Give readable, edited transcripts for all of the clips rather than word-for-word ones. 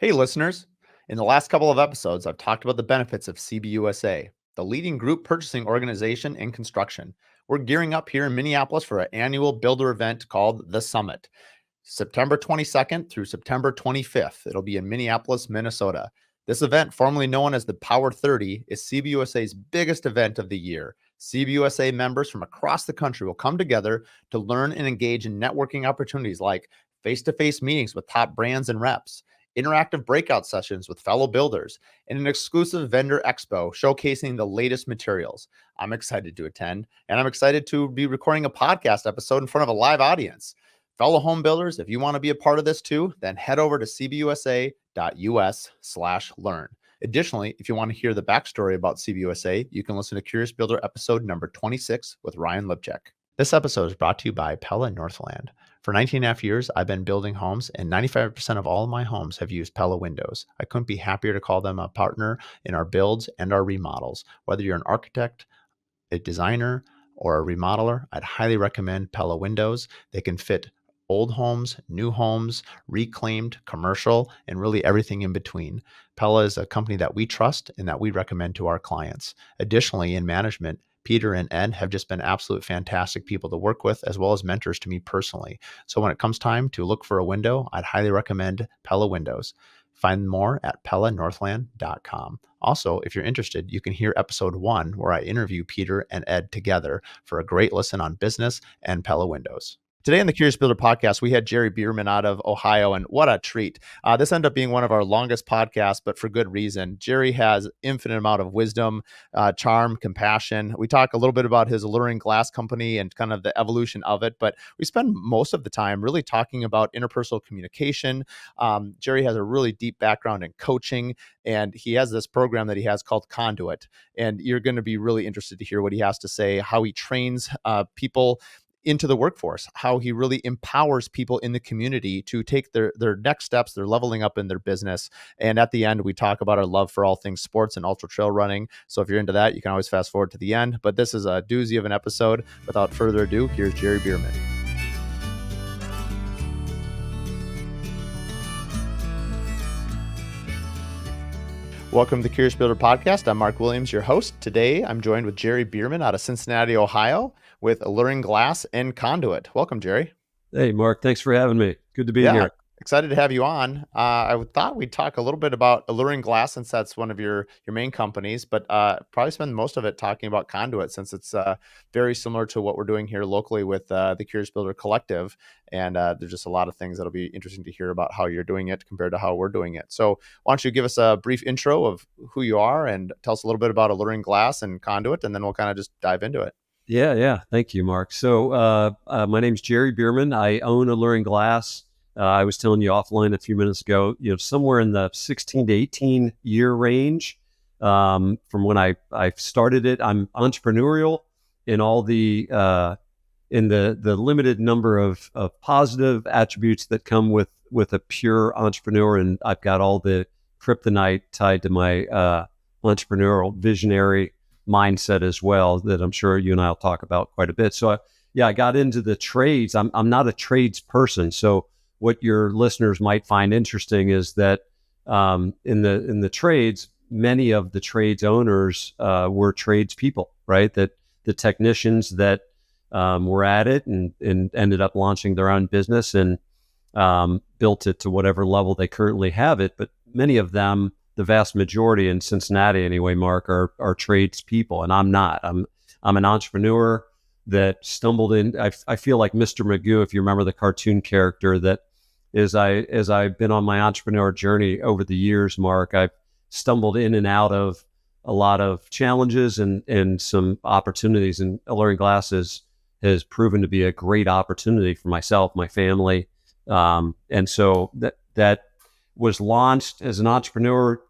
Hey, listeners. In the last couple of episodes, I've talked about the benefits of CBUSA, the leading group purchasing organization in construction. We're gearing up here in Minneapolis for an annual builder event called The Summit, September 22nd through September 25th. It'll be in Minneapolis, Minnesota. This event, formerly known as the Power 30, is CBUSA's biggest event of the year. CBUSA members from across the country will come together to learn and engage in networking opportunities like face-to-face meetings with top brands and reps, interactive breakout sessions with fellow builders, and an exclusive vendor expo showcasing the latest materials. I'm excited to attend, and I'm excited to be recording a podcast episode in front of a live audience. Fellow home builders, if you want to be a part of this too, then head over to cbusa.us/learn. Additionally, if you want to hear the backstory about CBUSA, you can listen to Curious Builder episode number 26 with Ryan Lipchek. This episode is brought to you by Pella Northland. For 19.5 years, I've been building homes, and 95% of all of my homes have used Pella windows. I couldn't be happier to call them a partner in our builds and our remodels. Whether you're an architect, a designer, or a remodeler, I'd highly recommend Pella windows. They can fit old homes, new homes, reclaimed, commercial, and really everything in between. Pella is a company that we trust and that we recommend to our clients. Additionally, in management, Peter and Ed have just been absolute fantastic people to work with, as well as mentors to me personally. So when it comes time to look for a window, I'd highly recommend Pella Windows. Find more at pellanorthland.com. Also, if you're interested, you can hear episode 1 where I interview Peter and Ed together for a great listen on business and Pella Windows. Today on the Curious Builder podcast, we had Jerry Beerman out of Ohio, and what a treat. This ended up being one of our longest podcasts, but for good reason. Jerry has infinite amount of wisdom, charm, compassion. We talk a little bit about his alluring glass company and kind of the evolution of it, but we spend most of the time really talking about interpersonal communication. Jerry has a really deep background in coaching, and he has this program that he has called Conduit, and you're going to be really interested to hear what he has to say, how he trains people into the workforce, how he really empowers people in the community to take their next steps, they're leveling up in their business. And at the end, we talk about our love for all things sports and ultra trail running. So if you're into that, you can always fast forward to the end. But this is a doozy of an episode. Without further ado, here's Jerry Beerman. Welcome to the Curious Builder podcast. I'm Mark Williams, your host. Today, I'm joined with Jerry Beerman out of Cincinnati, Ohio, with Alluring Glass and Conduit. Welcome, Jerry. Hey, Mark. Thanks for having me. Good to be here. Excited to have you on. I thought we'd talk a little bit about Alluring Glass since that's one of your main companies, but probably spend most of it talking about Conduit since it's very similar to what we're doing here locally with the Curious Builder Collective. And there's just a lot of things that'll be interesting to hear about how you're doing it compared to how we're doing it. So why don't you give us a brief intro of who you are and tell us a little bit about Alluring Glass and Conduit, and then we'll kind of just dive into it. Yeah. Thank you, Mark. So my name's Jerry Beerman. I own Alluring Glass. I was telling you offline a few minutes ago, somewhere in the 16 to 18 year range from when I started it. I'm entrepreneurial in all the limited number of positive attributes that come with a pure entrepreneur, and I've got all the kryptonite tied to my entrepreneurial visionary mindset as well that I'm sure you and I'll talk about quite a bit. So I got into the trades. I'm not a trades person, so what your listeners might find interesting is that in the trades, many of the trades owners were tradespeople, right? That the technicians that were at it and ended up launching their own business and built it to whatever level they currently have it. But many of them, the vast majority in Cincinnati anyway, Mark, are tradespeople, and I'm not. I'm an entrepreneur that stumbled in. I feel like Mr. Magoo, if you remember the cartoon character, that as I've been on my entrepreneur journey over the years, Mark, I've stumbled in and out of a lot of challenges and some opportunities, and Alluring Glass has proven to be a great opportunity for myself, my family. And so that was launched as an entrepreneur,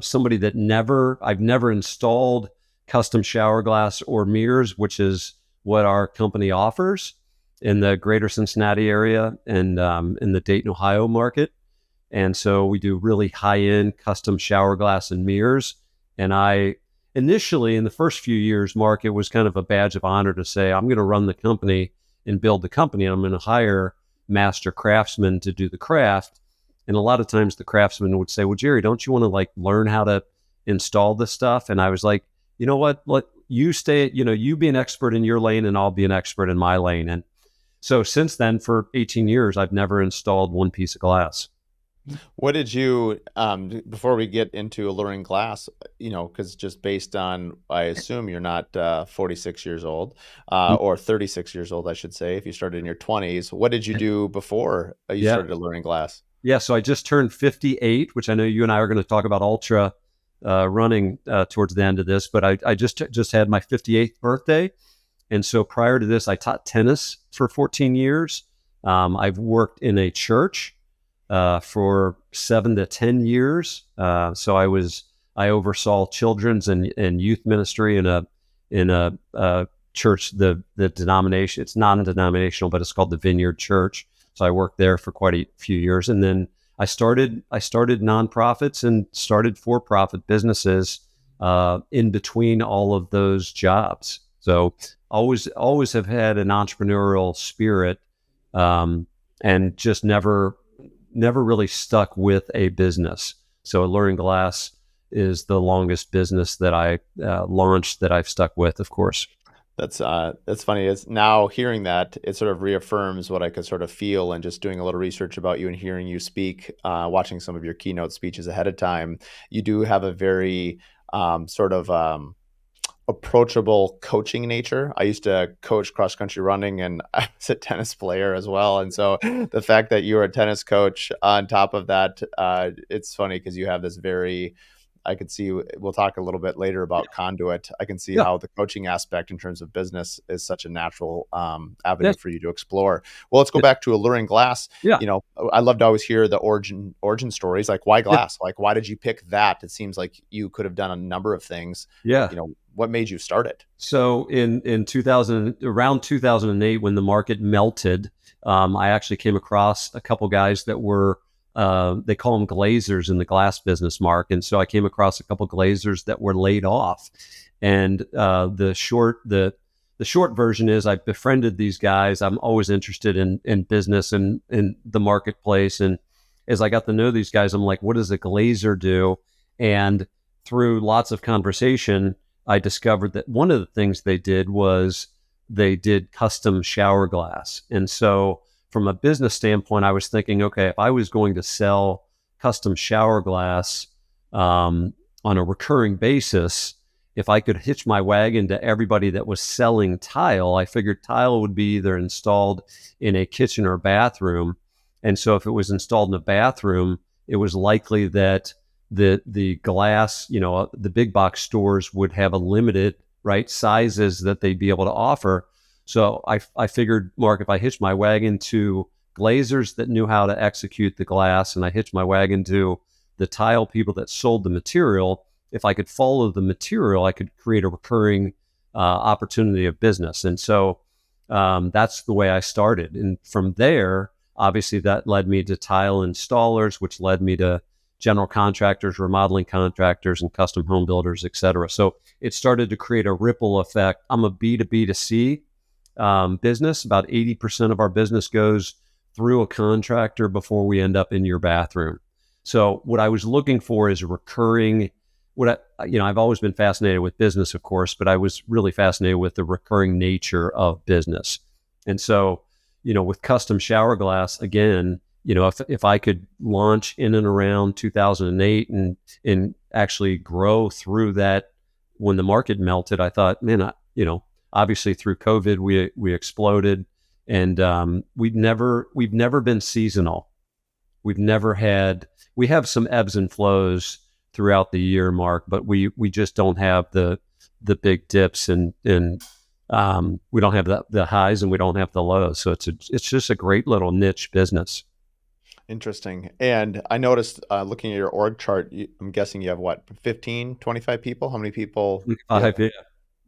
somebody that I've never installed custom shower glass or mirrors, which is what our company offers in the greater Cincinnati area and in the Dayton, Ohio market. And so we do really high-end custom shower glass and mirrors. And I initially, in the first few years, Mark, it was kind of a badge of honor to say, I'm going to run the company and build the company. And I'm going to hire master craftsmen to do the craft. And a lot of times the craftsman would say, well, Jerry, don't you want to like learn how to install this stuff? And I was like, you know what, let you stay, you be an expert in your lane and I'll be an expert in my lane. And so since then, for 18 years, I've never installed one piece of glass. What did you, before we get into alluring glass, because just based on, I assume you're not 46 years old, or 36 years old, I should say, if you started in your 20s. What did you do before you Yeah. started alluring glass? Yeah. So I just turned 58, which I know you and I are going to talk about ultra running towards the end of this, but I just had my 58th birthday. And so prior to this, I taught tennis for 14 years. I've worked in a church for 7 to 10 years. So I oversaw children's and youth ministry in a church. The denomination, it's non-denominational, but it's called the Vineyard Church. So I worked there for quite a few years, and then I started nonprofits and started for-profit businesses in between all of those jobs. So always have had an entrepreneurial spirit, and just never really stuck with a business. So Alluring Glass is the longest business that I launched that I've stuck with, of course. That's funny. Is now hearing that, it sort of reaffirms what I could sort of feel, and just doing a little research about you and hearing you speak, watching some of your keynote speeches ahead of time. You do have a very sort of approachable coaching nature. I used to coach cross country running, and I was a tennis player as well. And so the fact that you're a tennis coach on top of that, it's funny because you have this very, I could see, we'll talk a little bit later about conduit. I can see Yeah. how the coaching aspect in terms of business is such a natural avenue Yes. for you to explore. Well, let's go back to Alluring Glass. Yeah. I love to always hear the origin stories. Like, why Yeah. glass? Like, why did you pick that? It seems like you could have done a number of things. Yeah. What made you start it? So in 2000, around 2008, when the market melted, I actually came across a couple guys that were they call them glazers in the glass business, Mark. And so I came across a couple glazers that were laid off. And the short version is I befriended these guys. I'm always interested in business and in the marketplace. And as I got to know these guys, I'm like, what does a glazer do? And through lots of conversation, I discovered that one of the things they did was they did custom shower glass. And so from a business standpoint, I was thinking, okay, if I was going to sell custom shower glass on a recurring basis, if I could hitch my wagon to everybody that was selling tile, I figured tile would be either installed in a kitchen or bathroom. And so if it was installed in a bathroom, it was likely that the glass, the big box stores would have a limited sizes that they'd be able to offer. So I figured, Mark, if I hitched my wagon to glazers that knew how to execute the glass, and I hitched my wagon to the tile people that sold the material, if I could follow the material, I could create a recurring opportunity of business. And so that's the way I started. And from there, obviously, that led me to tile installers, which led me to general contractors, remodeling contractors, and custom home builders, et cetera. So it started to create a ripple effect. I'm a B2B2C business. About 80% of our business goes through a contractor before we end up in your bathroom. So what I was looking for is a recurring, I've always been fascinated with business, of course, but I was really fascinated with the recurring nature of business. And so, with custom shower glass, again, if I could launch in and around 2008 and actually grow through that when the market melted, I thought, man, obviously through COVID we exploded, and we've never been seasonal. We have some ebbs and flows throughout the year, Mark, but we just don't have the big dips, and we don't have the highs and we don't have the lows. So it's just a great little niche business. Interesting. And I noticed, looking at your org chart, I'm guessing you have what, 15, 25 people? How many people? Yeah.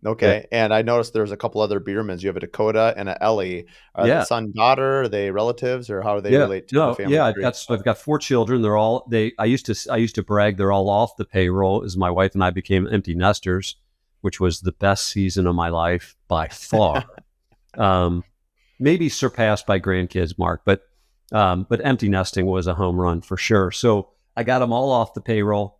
Okay. And I noticed there's a couple other Beermans. You have a Dakota and a Ellie. Are they Yeah. son, daughter? Are they relatives, or how do they Yeah. relate to the No, family yeah, tree? I've got 4 children. I used to brag they're all off the payroll as my wife and I became empty nesters, which was the best season of my life by far. Maybe surpassed by grandkids, Mark, but But empty nesting was a home run for sure. So I got them all off the payroll.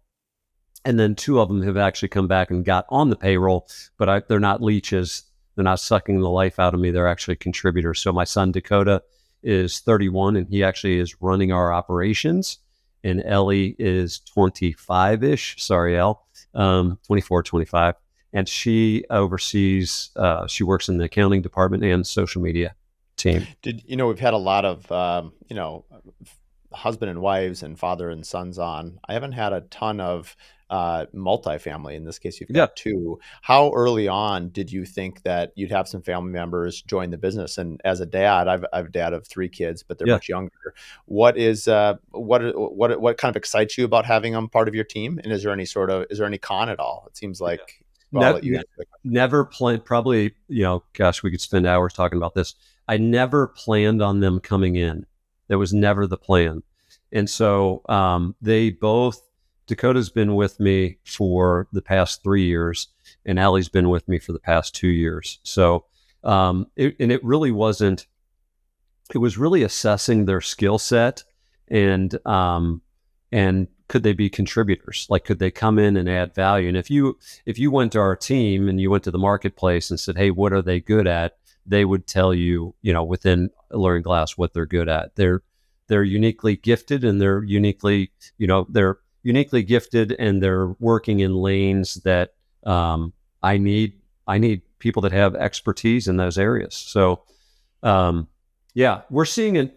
And then two of them have actually come back and got on the payroll, but they're not leeches. They're not sucking the life out of me. They're actually contributors. So my son Dakota is 31, and he actually is running our operations. And Ellie is 25-ish. Sorry, Elle, 24, 25. And she oversees, she works in the accounting department and social media team. We've had a lot of, husband and wives and father and sons on. I haven't had a ton of multifamily. In this case, you've Yeah, got two. How early on did you think that you'd have some family members join the business? And as a dad, I've a dad of three kids, but they're yeah. much younger. What kind of excites you about having them part of your team? And is there any con at all? It seems like, well, I'll Ne- let you ne- answer the question. Never planned, probably, gosh, we could spend hours talking about this. I never planned on them coming in. That was never the plan. And so they both, Dakota's been with me for the past 3 years, and Allie's been with me for the past 2 years. So, it really wasn't, it was really assessing their skill set and, and could they be contributors? Like, could they come in and add value? And if you went to our team and you went to the marketplace and said, "Hey, what are they good at?" They would tell you, within Alluring Glass, what they're good at. They're uniquely gifted, and they're uniquely gifted, and they're working in lanes that I need. I need people that have expertise in those areas. So, yeah, we're seeing it.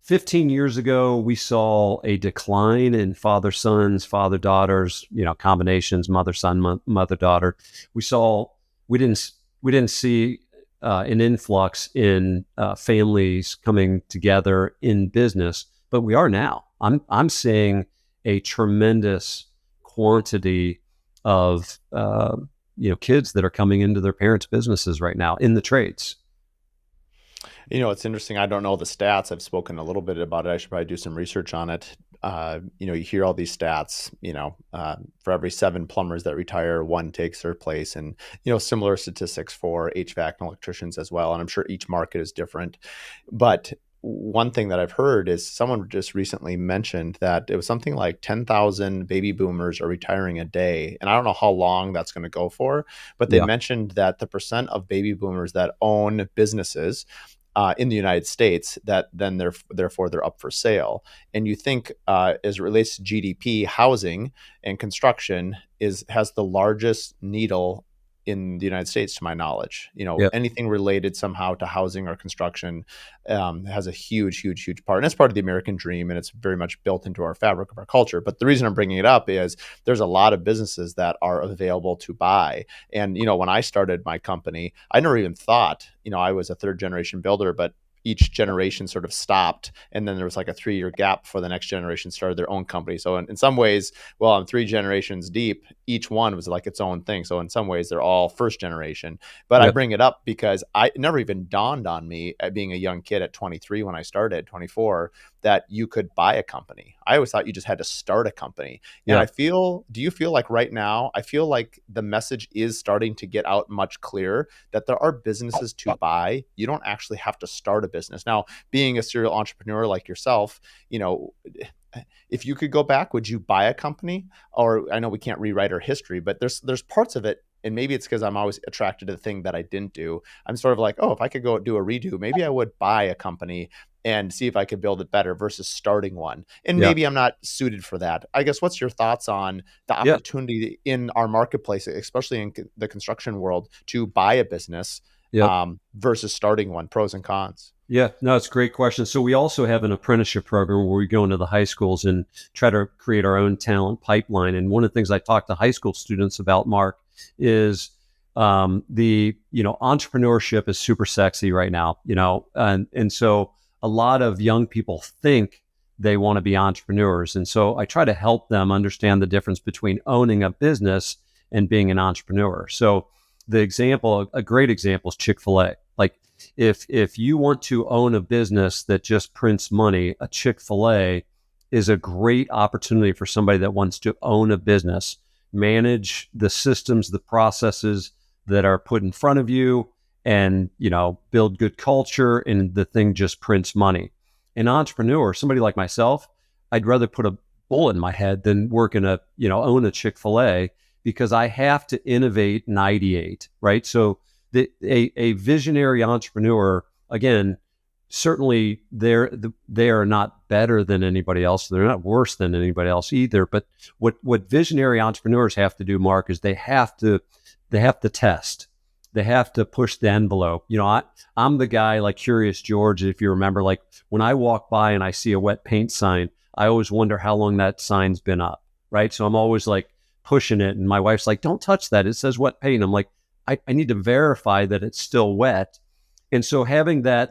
15 years ago, we saw a decline in father sons, father daughters, combinations, mother son, mother daughter. We saw we didn't we didn't see an influx in families coming together in business, but we are now. I'm seeing a tremendous quantity of kids that are coming into their parents' businesses right now in the trades. It's interesting. I don't know the stats. I've spoken a little bit about it. I should probably do some research on it. You hear all these stats, for every 7 plumbers that retire, 1 takes their place, and, similar statistics for HVAC and electricians as well. And I'm sure each market is different. But one thing that I've heard is someone just recently mentioned that it was something like 10,000 baby boomers are retiring a day. And I don't know how long that's going to go for, but they Yeah, mentioned that the percent of baby boomers that own businesses in the United States, that then therefore they're up for sale. And you think, as it relates to GDP, housing and construction has the largest needle in the United States, to my knowledge. yeah, Anything related somehow to housing or construction has a huge, huge, huge part. And it's part of the American dream, and it's very much built into our fabric of our culture. But the reason I'm bringing it up is there's a lot of businesses that are available to buy. And, when I started my company, I never even thought, I was a third generation builder, but each generation sort of stopped. And then there was like a 3-year gap before the next generation started their own company. So in some ways, well, I'm 3 generations deep. Each one was like its own thing. So in some ways, they're all first generation. But I yeah, bring it up because it never even dawned on me at being a young kid at 23 when I started, 24, that you could buy a company. I always thought you just had to start a company. And yeah. do you feel like right now, I feel like the message is starting to get out much clearer that there are businesses to buy. You don't actually have to start a business. Now, being a serial entrepreneur like yourself, if you could go back, would you buy a company? Or I know we can't rewrite our history, but there's parts of it, and maybe it's because I'm always attracted to the thing that I didn't do. I'm sort of like, oh, if I could go do a redo, maybe I would buy a company and see if I could build it better versus starting one. And Yeah, maybe I'm not suited for that. I guess what's your thoughts on the yeah, opportunity in our marketplace, especially in the construction world, to buy a business yeah, versus starting one, pros and cons? yeah. No, it's a great question. So we also have an apprenticeship program where we go into the high schools and try to create our own talent pipeline. And one of the things I talk to high school students about, Mark, is the entrepreneurship is super sexy right now. And so a lot of young people think they want to be entrepreneurs, and so I try to help them understand the difference between owning a business and being an entrepreneur. So a great example is Chick-fil-A. Like, if you want to own a business that just prints money, a Chick-fil-A is a great opportunity for somebody that wants to own a business, manage the systems, the processes that are put in front of you, and build good culture, and the thing just prints money. An entrepreneur, somebody like myself, I'd rather put a bullet in my head than work in own a Chick-fil-A, because I have to innovate and ideate, right? So a visionary entrepreneur, again, certainly they are not better than anybody else. They're not worse than anybody else either. But what visionary entrepreneurs have to do, Mark, is they have to test. They have to push the envelope. I'm the guy like Curious George, if you remember, like when I walk by and I see a wet paint sign, I always wonder how long that sign's been up, right? So I'm always like pushing it. And my wife's like, don't touch that. It says wet paint. I'm like, I need to verify that it's still wet. And so having that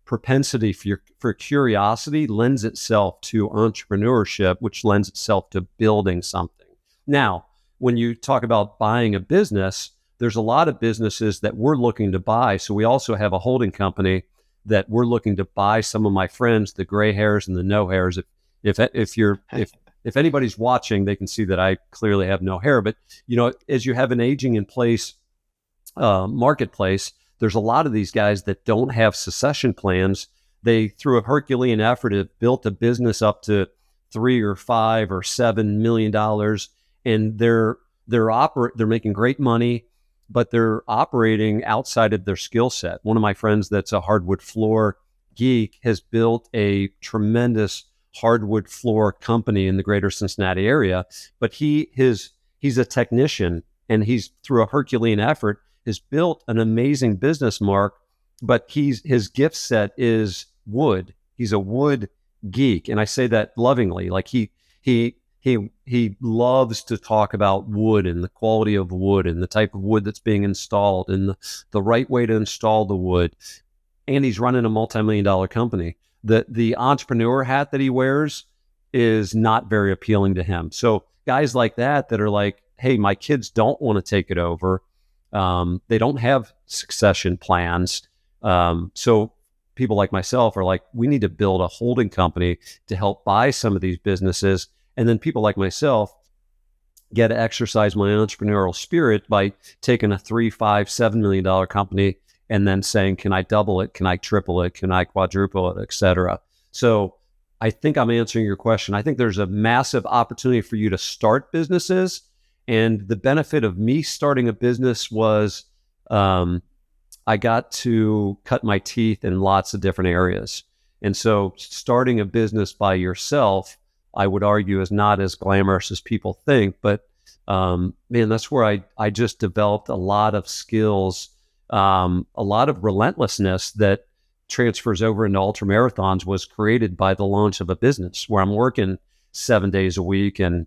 propensity for curiosity lends itself to entrepreneurship, which lends itself to building something. Now, when you talk about buying a business, there's a lot of businesses that we're looking to buy. So we also have a holding company that we're looking to buy some of my friends, the gray hairs and the no hairs. If anybody's watching, they can see that I clearly have no hair. But as you have an aging in place marketplace, there's a lot of these guys that don't have succession plans. They, through a Herculean effort, have built a business up to $3 or $5 or $7 million, and they're making great money, but they're operating outside of their skill set. One of my friends that's a hardwood floor geek has built a tremendous hardwood floor company in the greater Cincinnati area, but he's a technician, and he's, through a Herculean effort, has built an amazing business, Mark, but his gift set is wood. He's a wood geek. And I say that lovingly. Like he loves to talk about wood and the quality of wood and the type of wood that's being installed and the right way to install the wood. And he's running a multi-million-dollar company. The entrepreneur hat that he wears is not very appealing to him. So guys like that are like, hey, my kids don't want to take it over. They don't have succession plans. So people like myself are like, we need to build a holding company to help buy some of these businesses. And then people like myself get to exercise my entrepreneurial spirit by taking a $3, $5, $7 million company and then saying, can I double it? Can I triple it? Can I quadruple it, et cetera? So I think I'm answering your question. I think there's a massive opportunity for you to start businesses. And the benefit of me starting a business was I got to cut my teeth in lots of different areas. And so starting a business by yourself, I would argue, is not as glamorous as people think. But man, that's where I just developed a lot of skills, a lot of relentlessness that transfers over into ultra marathons was created by the launch of a business where I'm working 7 days a week. And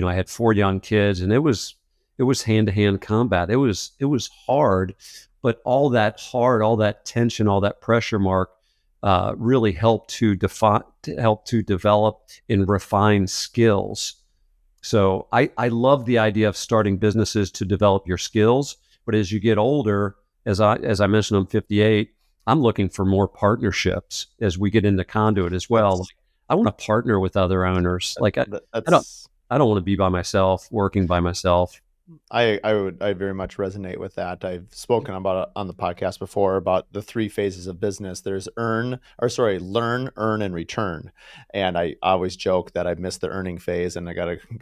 I had 4 young kids, and it was hand-to-hand combat. It was hard, but all that tension, all that pressure, Mark, really helped to develop and refine skills. So I love the idea of starting businesses to develop your skills. But as you get older, as I mentioned, I'm 58. I'm looking for more partnerships as we get into conduit as well. Like, I want to partner with other owners. Like I don't want to be by myself, working by myself. I very much resonate with that. I've spoken about it on the podcast before about the 3 phases of business. There's learn, earn, and return. And I always joke that I've missed the earning phase and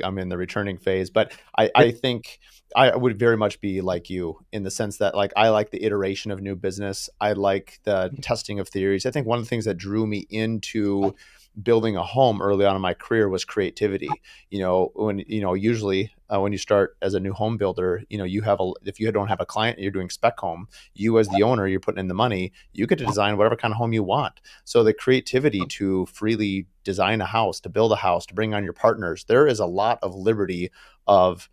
I'm in the returning phase. But I think I would very much be like you in the sense that, like, I like the iteration of new business. I like the testing of theories. I think one of the things that drew me into building a home early on in my career was creativity. Usually when you start as a new home builder, if you don't have a client and you're doing spec home, you as the owner, you're putting in the money, you get to design whatever kind of home you want. So the creativity to freely design a house, to build a house, to bring on your partners, there is a lot of liberty of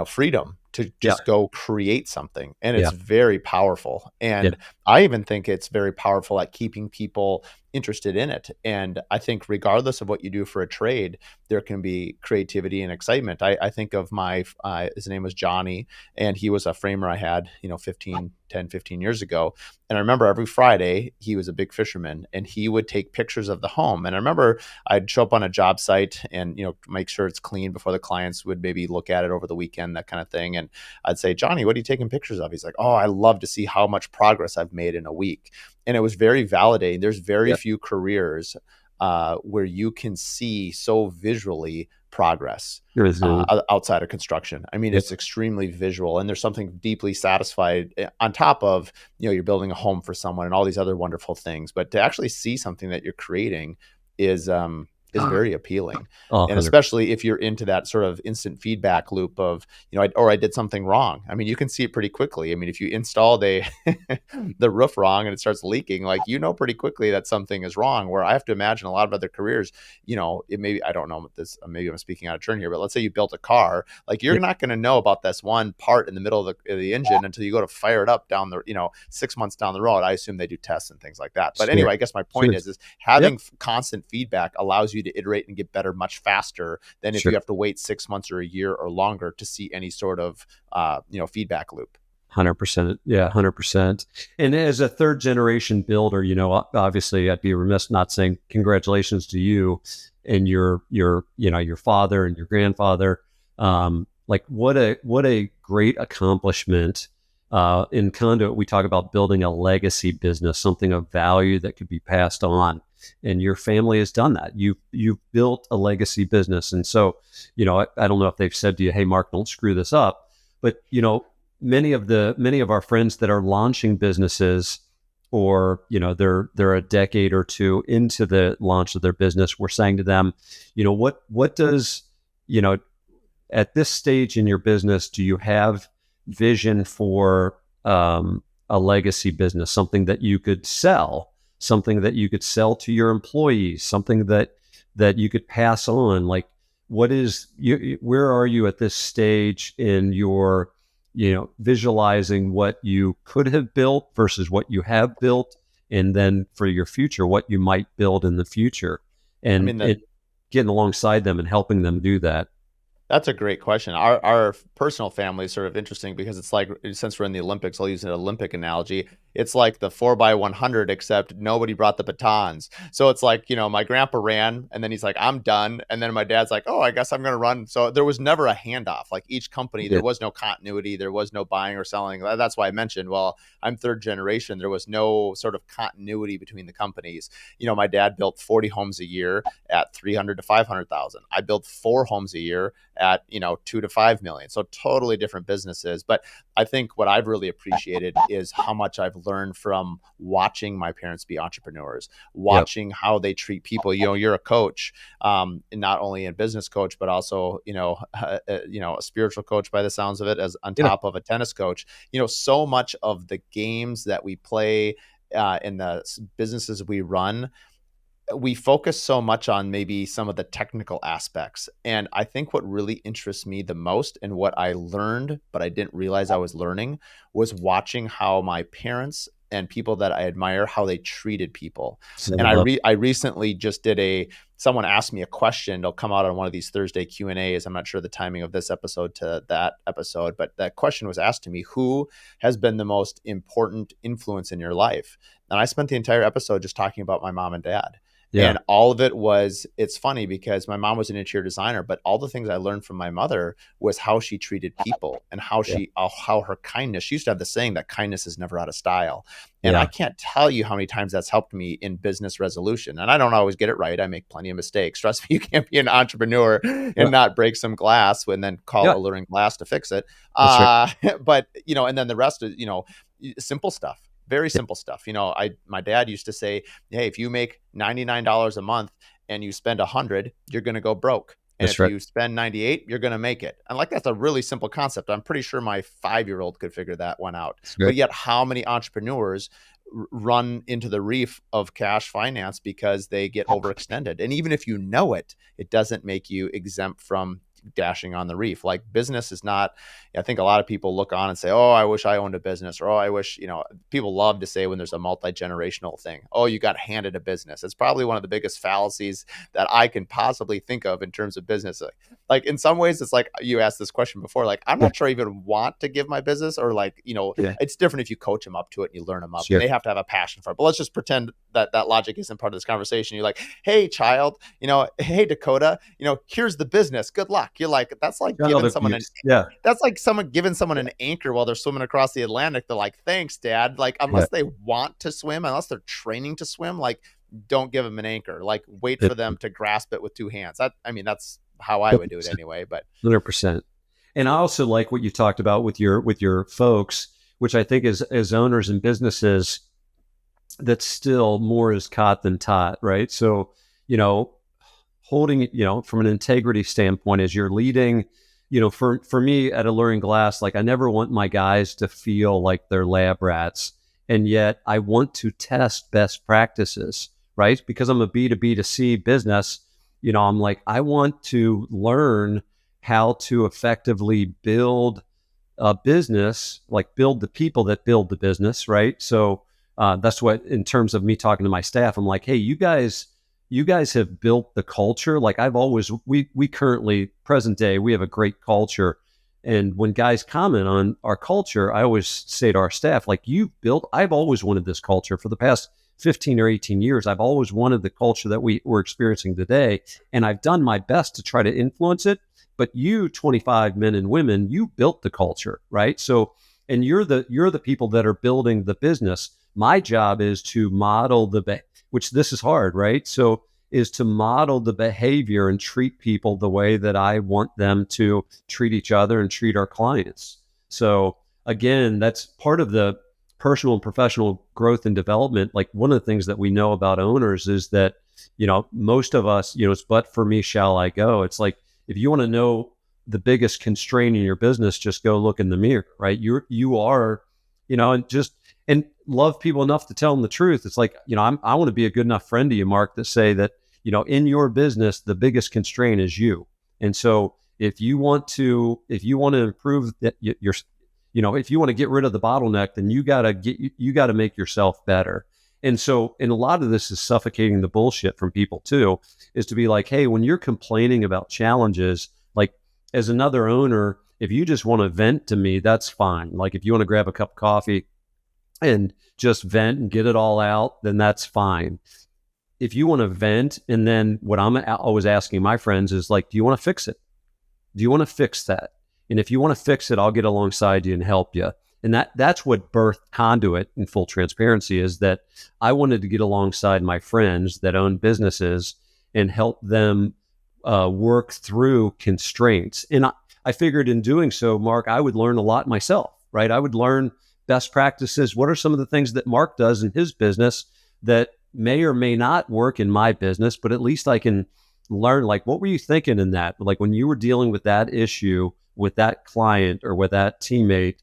freedom to just go create something. And it's very powerful. And I even think it's very powerful at keeping people interested in it. And I think regardless of what you do for a trade, there can be creativity and excitement. I think of his name was Johnny, and he was a framer I had, 15 years ago. And I remember every Friday he was a big fisherman and he would take pictures of the home. And I remember I'd show up on a job site and, make sure it's clean before the clients would maybe look at it over the weekend, that kind of thing. And And I'd say, Johnny, what are you taking pictures of? He's like, oh, I love to see how much progress I've made in a week. And it was very validating. There's very Yeah. few careers where you can see so visually progress Mhm. outside of construction. I mean, Yep. it's extremely visual, and there's something deeply satisfied on top of, you're building a home for someone and all these other wonderful things. But to actually see something that you're creating is very appealing. Oh, And 100. especially if you're into that sort of instant feedback loop of, I did something wrong. I mean, you can see it pretty quickly. I mean, if you install the roof wrong and it starts leaking, like, pretty quickly that something is wrong. Where I have to imagine a lot of other careers, it maybe, I don't know this, maybe I'm speaking out of turn here, but let's say you built a car, like, you're Yep. not going to know about this one part in the middle of the engine until you go to fire it up down the, 6 months down the road. I assume they do tests and things like that. But Sure. anyway, I guess my Sure. point is Yep. having constant feedback allows you to iterate and get better much faster than if Sure. you have to wait 6 months or a year or longer to see any sort of, feedback loop. 100%. Yeah, 100%. And as a third generation builder, obviously I'd be remiss not saying congratulations to you and your father and your grandfather. Like what a great accomplishment. In Conduit, we talk about building a legacy business, something of value that could be passed on. And your family has done that. You've built a legacy business. And so, I don't know if they've said to you, hey, Mark, don't screw this up. But, many of our friends that are launching businesses, or they're a decade or two into the launch of their business, we're saying to them, what does, at this stage in your business, do you have vision for a legacy business, something that you could sell, something that you could sell to your employees, something that you could pass on? Like, where are you at this stage in your, visualizing what you could have built versus what you have built, and then for your future, what you might build in the future, I and, mean, and getting alongside them and helping them do that. that's a great question. Our personal family is sort of interesting because it's like, since we're in the Olympics, I'll use an Olympic analogy. It's like the 4x100, except nobody brought the batons. So it's like, my grandpa ran and then he's like, I'm done. And then my dad's like, oh, I guess I'm going to run. So there was never a handoff. Like, each company, Yeah. there was no continuity. There was no buying or selling. That's why I mentioned, well, I'm third generation. There was no sort of continuity between the companies. My dad built 40 homes a year at 300 to 500,000. I built 4 homes a year at 2 to 5 million. So totally different businesses. But I think what I've really appreciated is how much I've learned from watching my parents be entrepreneurs, Yep. watching how they treat people. You're a coach, not only a business coach, but also a spiritual coach by the sounds of it, as on Yeah. top of a tennis coach. So much of the games that we play, in the businesses we run, we focus so much on maybe some of the technical aspects. And I think what really interests me the most, and what I learned, but I didn't realize I was learning, was watching how my parents and people that I admire, how they treated people. So And I love. I recently just someone asked me a question. It'll come out on one of these Thursday Q&As. I'm not sure the timing of this episode to that episode, but that question was asked to me: who has been the most important influence in your life? And I spent the entire episode just talking about my mom and dad. Yeah. And all of it was, it's funny because my mom was an interior designer, but all the things I learned from my mother was how she treated people, and Yeah. how her kindness. She used to have the saying that kindness is never out of style. And I Yeah. can't tell you how many times that's helped me in business resolution. And I don't always get it right. I make plenty of mistakes. Trust me, you can't be an entrepreneur Yeah. and not break some glass and then call Yeah. Alluring Glass to fix it. That's right. But, and then the rest is, simple stuff, very Yeah. simple stuff. My dad used to say, hey, if you make $99 a month and you spend 100, you're going to go broke. And That's if right. you spend 98, you're going to make it. And like, that's a really simple concept. I'm pretty sure my 5-year-old could figure that one out. That's But good. yet, how many entrepreneurs run into the reef of cash finance because they get overextended? And even if you know it, it doesn't make you exempt from dashing on the reef. Like, business is not, I think a lot of people look on and say, oh, I wish I owned a business, or oh, I wish, people love to say when there's a multi-generational thing, oh, you got handed a business. It's probably one of the biggest fallacies that I can possibly think of in terms of business. Like, in some ways, it's like, you asked this question before, like, I'm Yeah. not sure I even want to give my business, or like, Yeah. it's different if you coach them up to it and you learn them up, and Sure. they have to have a passion for it. But let's just pretend that that logic isn't part of this conversation. You're like, hey, child, hey, Dakota, here's the business. Good luck. You're like, that's like Child giving someone abuse. Yeah. that's like someone giving someone Yeah. an anchor while they're swimming across the Atlantic. They're like, thanks, Dad. Like, Yeah. unless they want to swim, unless they're training to swim, like, don't give them an anchor. Like, wait Yeah. for them to grasp it with two hands. I mean, that's how I would do it anyway. But 100%. And I also like what you talked about with your folks, which I think is as owners and businesses, that still more is caught than taught, right? So, you know, holding it, from an integrity standpoint, as you're leading, for me at Alluring Glass, like I never want my guys to feel like they're lab rats. And yet I want to test best practices, right? Because I'm a B2B2C business, I'm like, I want to learn how to effectively build a business, like build the people that build the business, right? So that's what, in terms of me talking to my staff, I'm like, hey, you guys have built the culture. Like we currently, present day, we have a great culture. And when guys comment on our culture, I always say to our staff, like, I've always wanted this culture for the past 15 or 18 years. I've always wanted the culture that we're experiencing today. And I've done my best to try to influence it. But you, 25 men and women, you built the culture, right? So, and you're the people that are building the business. My job is to model which this is hard, right? So, is to model the behavior and treat people the way that I want them to treat each other and treat our clients. So again, that's part of the personal and professional growth and development. Like one of the things that we know about owners is that, most of us, it's but for me shall I go. It's like, if you want to know the biggest constraint in your business, just go look in the mirror, right? You are, and love people enough to tell them the truth. It's like, I want to be a good enough friend to you, Mark, to say that, in your business, the biggest constraint is you. And so if you want to improve that, if you want to get rid of the bottleneck, then you got to make yourself better. And so, and a lot of this is suffocating the bullshit from people too, is to be like, hey, when you're complaining about challenges, like as another owner, if you just want to vent to me, that's fine. Like if you want to grab a cup of coffee and just vent and get it all out, then that's fine. If you want to vent, and then what I'm always asking my friends is like, do you want to fix it? Do you want to fix that? And if you want to fix it, I'll get alongside you and help you. And that's what birthed Conduit, in full transparency, is that I wanted to get alongside my friends that own businesses and help them work through constraints. And I figured in doing so, Mark, I would learn a lot myself, right? I would learn best practices. What are some of the things that Mark does in his business that may or may not work in my business, but at least I can learn, like, what were you thinking in that? Like when you were dealing with that issue with that client or with that teammate,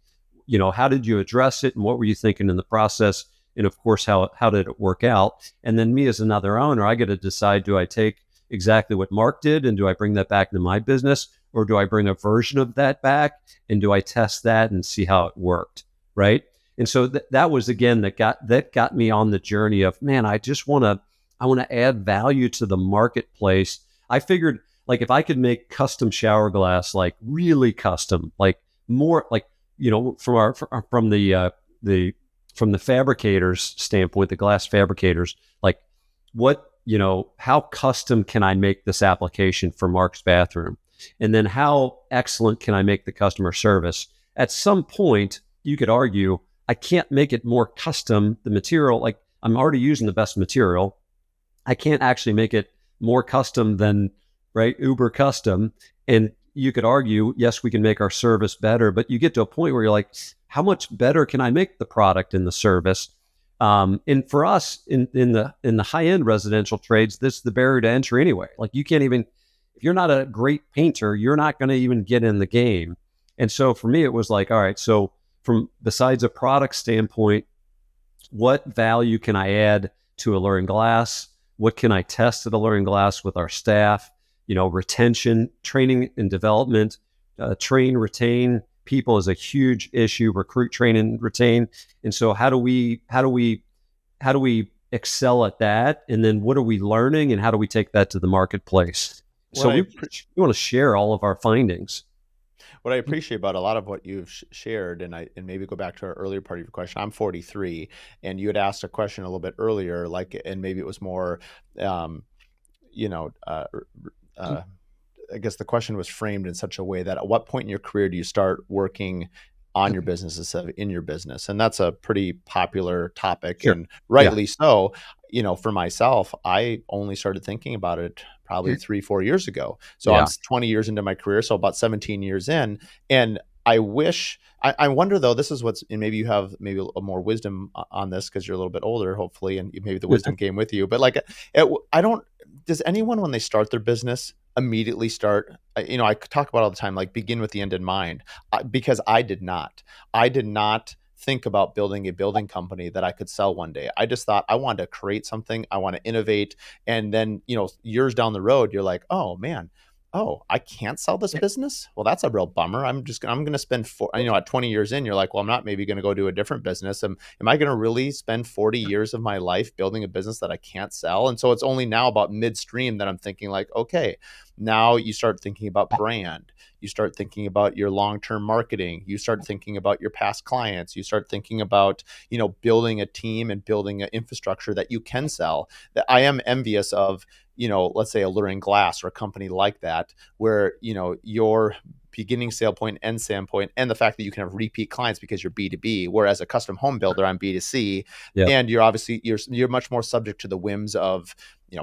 how did you address it and what were you thinking in the process? And of course, how did it work out? And then me as another owner, I get to decide, do I take exactly what Mark did and do I bring that back into my business, or do I bring a version of that back and do I test that and see how it worked? Right. And so that was, again, that got me on the journey of, man, I want to add value to the marketplace. I figured, like, if I could make custom shower glass, like really custom, like more like, from the fabricators standpoint, the glass fabricators, like how custom can I make this application for Mark's bathroom? And then how excellent can I make the customer service? At some point, you could argue, I can't make it more custom. The material, like I'm already using the best material. I can't actually make it more custom than, right, uber custom. And you could argue, yes, we can make our service better, but you get to a point where you're like, how much better can I make the product and the service? And for us in the high end residential trades, this is the barrier to entry anyway. Like you can't even, if you're not a great painter, you're not going to even get in the game. And so for me, it was like, all right, so from besides a product standpoint, what value can I add to Alluring Glass? What can I test at Alluring Glass with our staff? Retention, training and development, train, retain people is a huge issue. Recruit, train, and retain. And so how do we excel at that? And then what are we learning and how do we take that to the marketplace? So we want to share all of our findings. What I appreciate about a lot of what you've shared, and maybe go back to our earlier part of your question. I'm 43, and you had asked a question a little bit earlier, like, and maybe it was more, I guess the question was framed in such a way that at what point in your career do you start working on your business instead of in your business? And that's a pretty popular topic, Sure. and Yeah. rightly so. For myself, I only started thinking about it probably Mm. 3, 4 years ago. So I'm Yeah. 20 years into my career, so about 17 years in. And I wonder though, this is what's, and maybe you have maybe a more wisdom on this because you're a little bit older, hopefully, and maybe the wisdom came with you. But like, I don't, does anyone when they start their business immediately start, I talk about all the time, like begin with the end in mind, because I did not think about building a building company that I could sell one day. I just thought I wanted to create something, I want to innovate. And then, years down the road, you're like, oh man, oh, I can't sell this business. Well, that's a real bummer. I'm going to spend at 20 years in, you're like, well, I'm not maybe going to go do a different business. Am I going to really spend 40 years of my life building a business that I can't sell? And so it's only now about midstream that I'm thinking like, okay, now you start thinking about brand. You start thinking about your long-term marketing. You start thinking about your past clients. You start thinking about, building a team and building an infrastructure that you can sell. That I am envious of, let's say Alluring Glass or a company like that, where, your beginning sale point, end sale point, and the fact that you can have repeat clients because you're B2B, whereas a custom home builder, I'm B2C. Yeah. And you're much more subject to the whims of,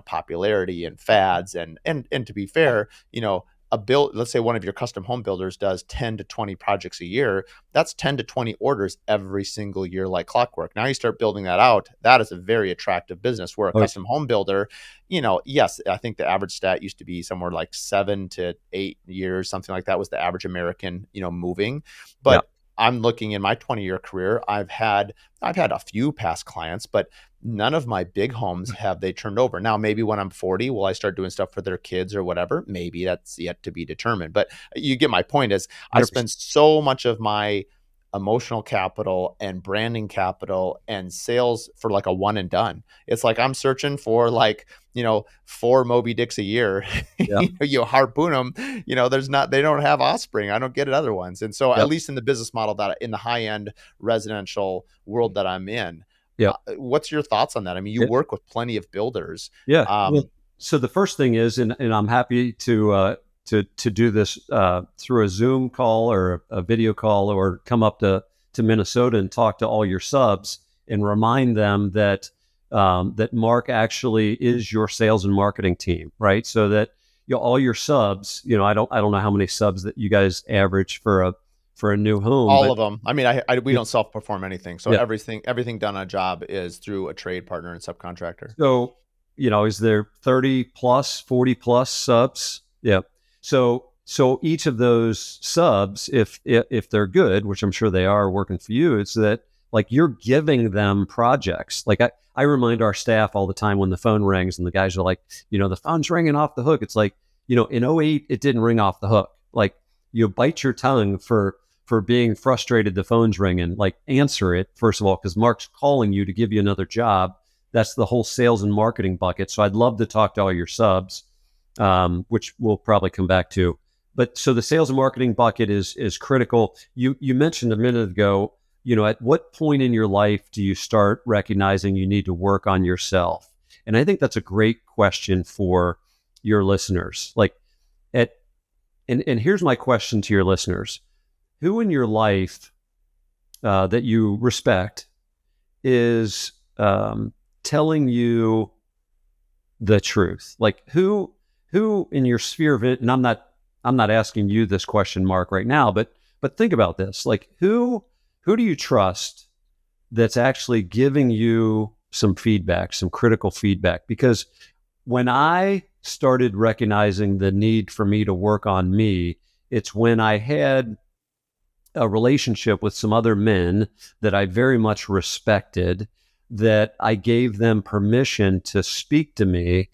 popularity and fads. And to be fair, let's say one of your custom home builders does 10 to 20 projects a year. That's 10 to 20 orders every single year, like clockwork. Now you start building that out. That is a very attractive business, where a Oh, custom home builder, yes, I think the average stat used to be somewhere like 7 to 8 years, something like that was the average American, moving. yeah. But I'm looking in my 20-year career, I've had a few past clients, but none of my big homes have they turned over. Now, maybe when I'm 40, will I start doing stuff for their kids or whatever? Maybe that's yet to be determined. But you get my point. Is I 100%. spend so much of my emotional capital and branding capital and sales for like a one and done. It's like I'm searching for like, 4 Moby Dicks a year. Yeah. You harpoon them, they don't have offspring. I don't get it other ones. And so at Yep. least in the business model, that in the high end residential world that I'm in, Yep. what's your thoughts on that? I mean, you Yeah. work with plenty of builders. Yeah. Well, Um, so the first thing is, and I'm happy to do this through a Zoom call or a video call, or come up to Minnesota and talk to all your subs and remind them that that Mark actually is your sales and marketing team, right? So that all your subs, I don't know how many subs that you guys average for a new home, all but of them. I mean, we yeah, don't self-perform anything. So yeah. everything done on a job is through a trade partner and subcontractor. So, is there 30 plus, 40 plus subs? Yeah. So each of those subs, if they're good, which I'm sure they are working for you, it's that like you're giving them projects. Like I remind our staff all the time when the phone rings and the guys are like, the phone's ringing off the hook. It's like, in '08, it didn't ring off the hook. Like, you bite your tongue for being frustrated the phone's ringing. Like, answer it, first of all, because Mark's calling you to give you another job. That's the whole sales and marketing bucket. So I'd love to talk to all your subs, which we'll probably come back to. But so the sales and marketing bucket is critical. You mentioned a minute ago, at what point in your life do you start recognizing you need to work on yourself? And I think that's a great question for your listeners. Like, and here's my question to your listeners: who in your life that you respect is telling you the truth? Like, who in your sphere of it, and I'm not asking you this question, Mark, right now, but think about this. Like, who do you trust that's actually giving you some feedback, some critical feedback? Because when I started recognizing the need for me to work on me, it's when I had a relationship with some other men that I very much respected, that I gave them permission to speak to me,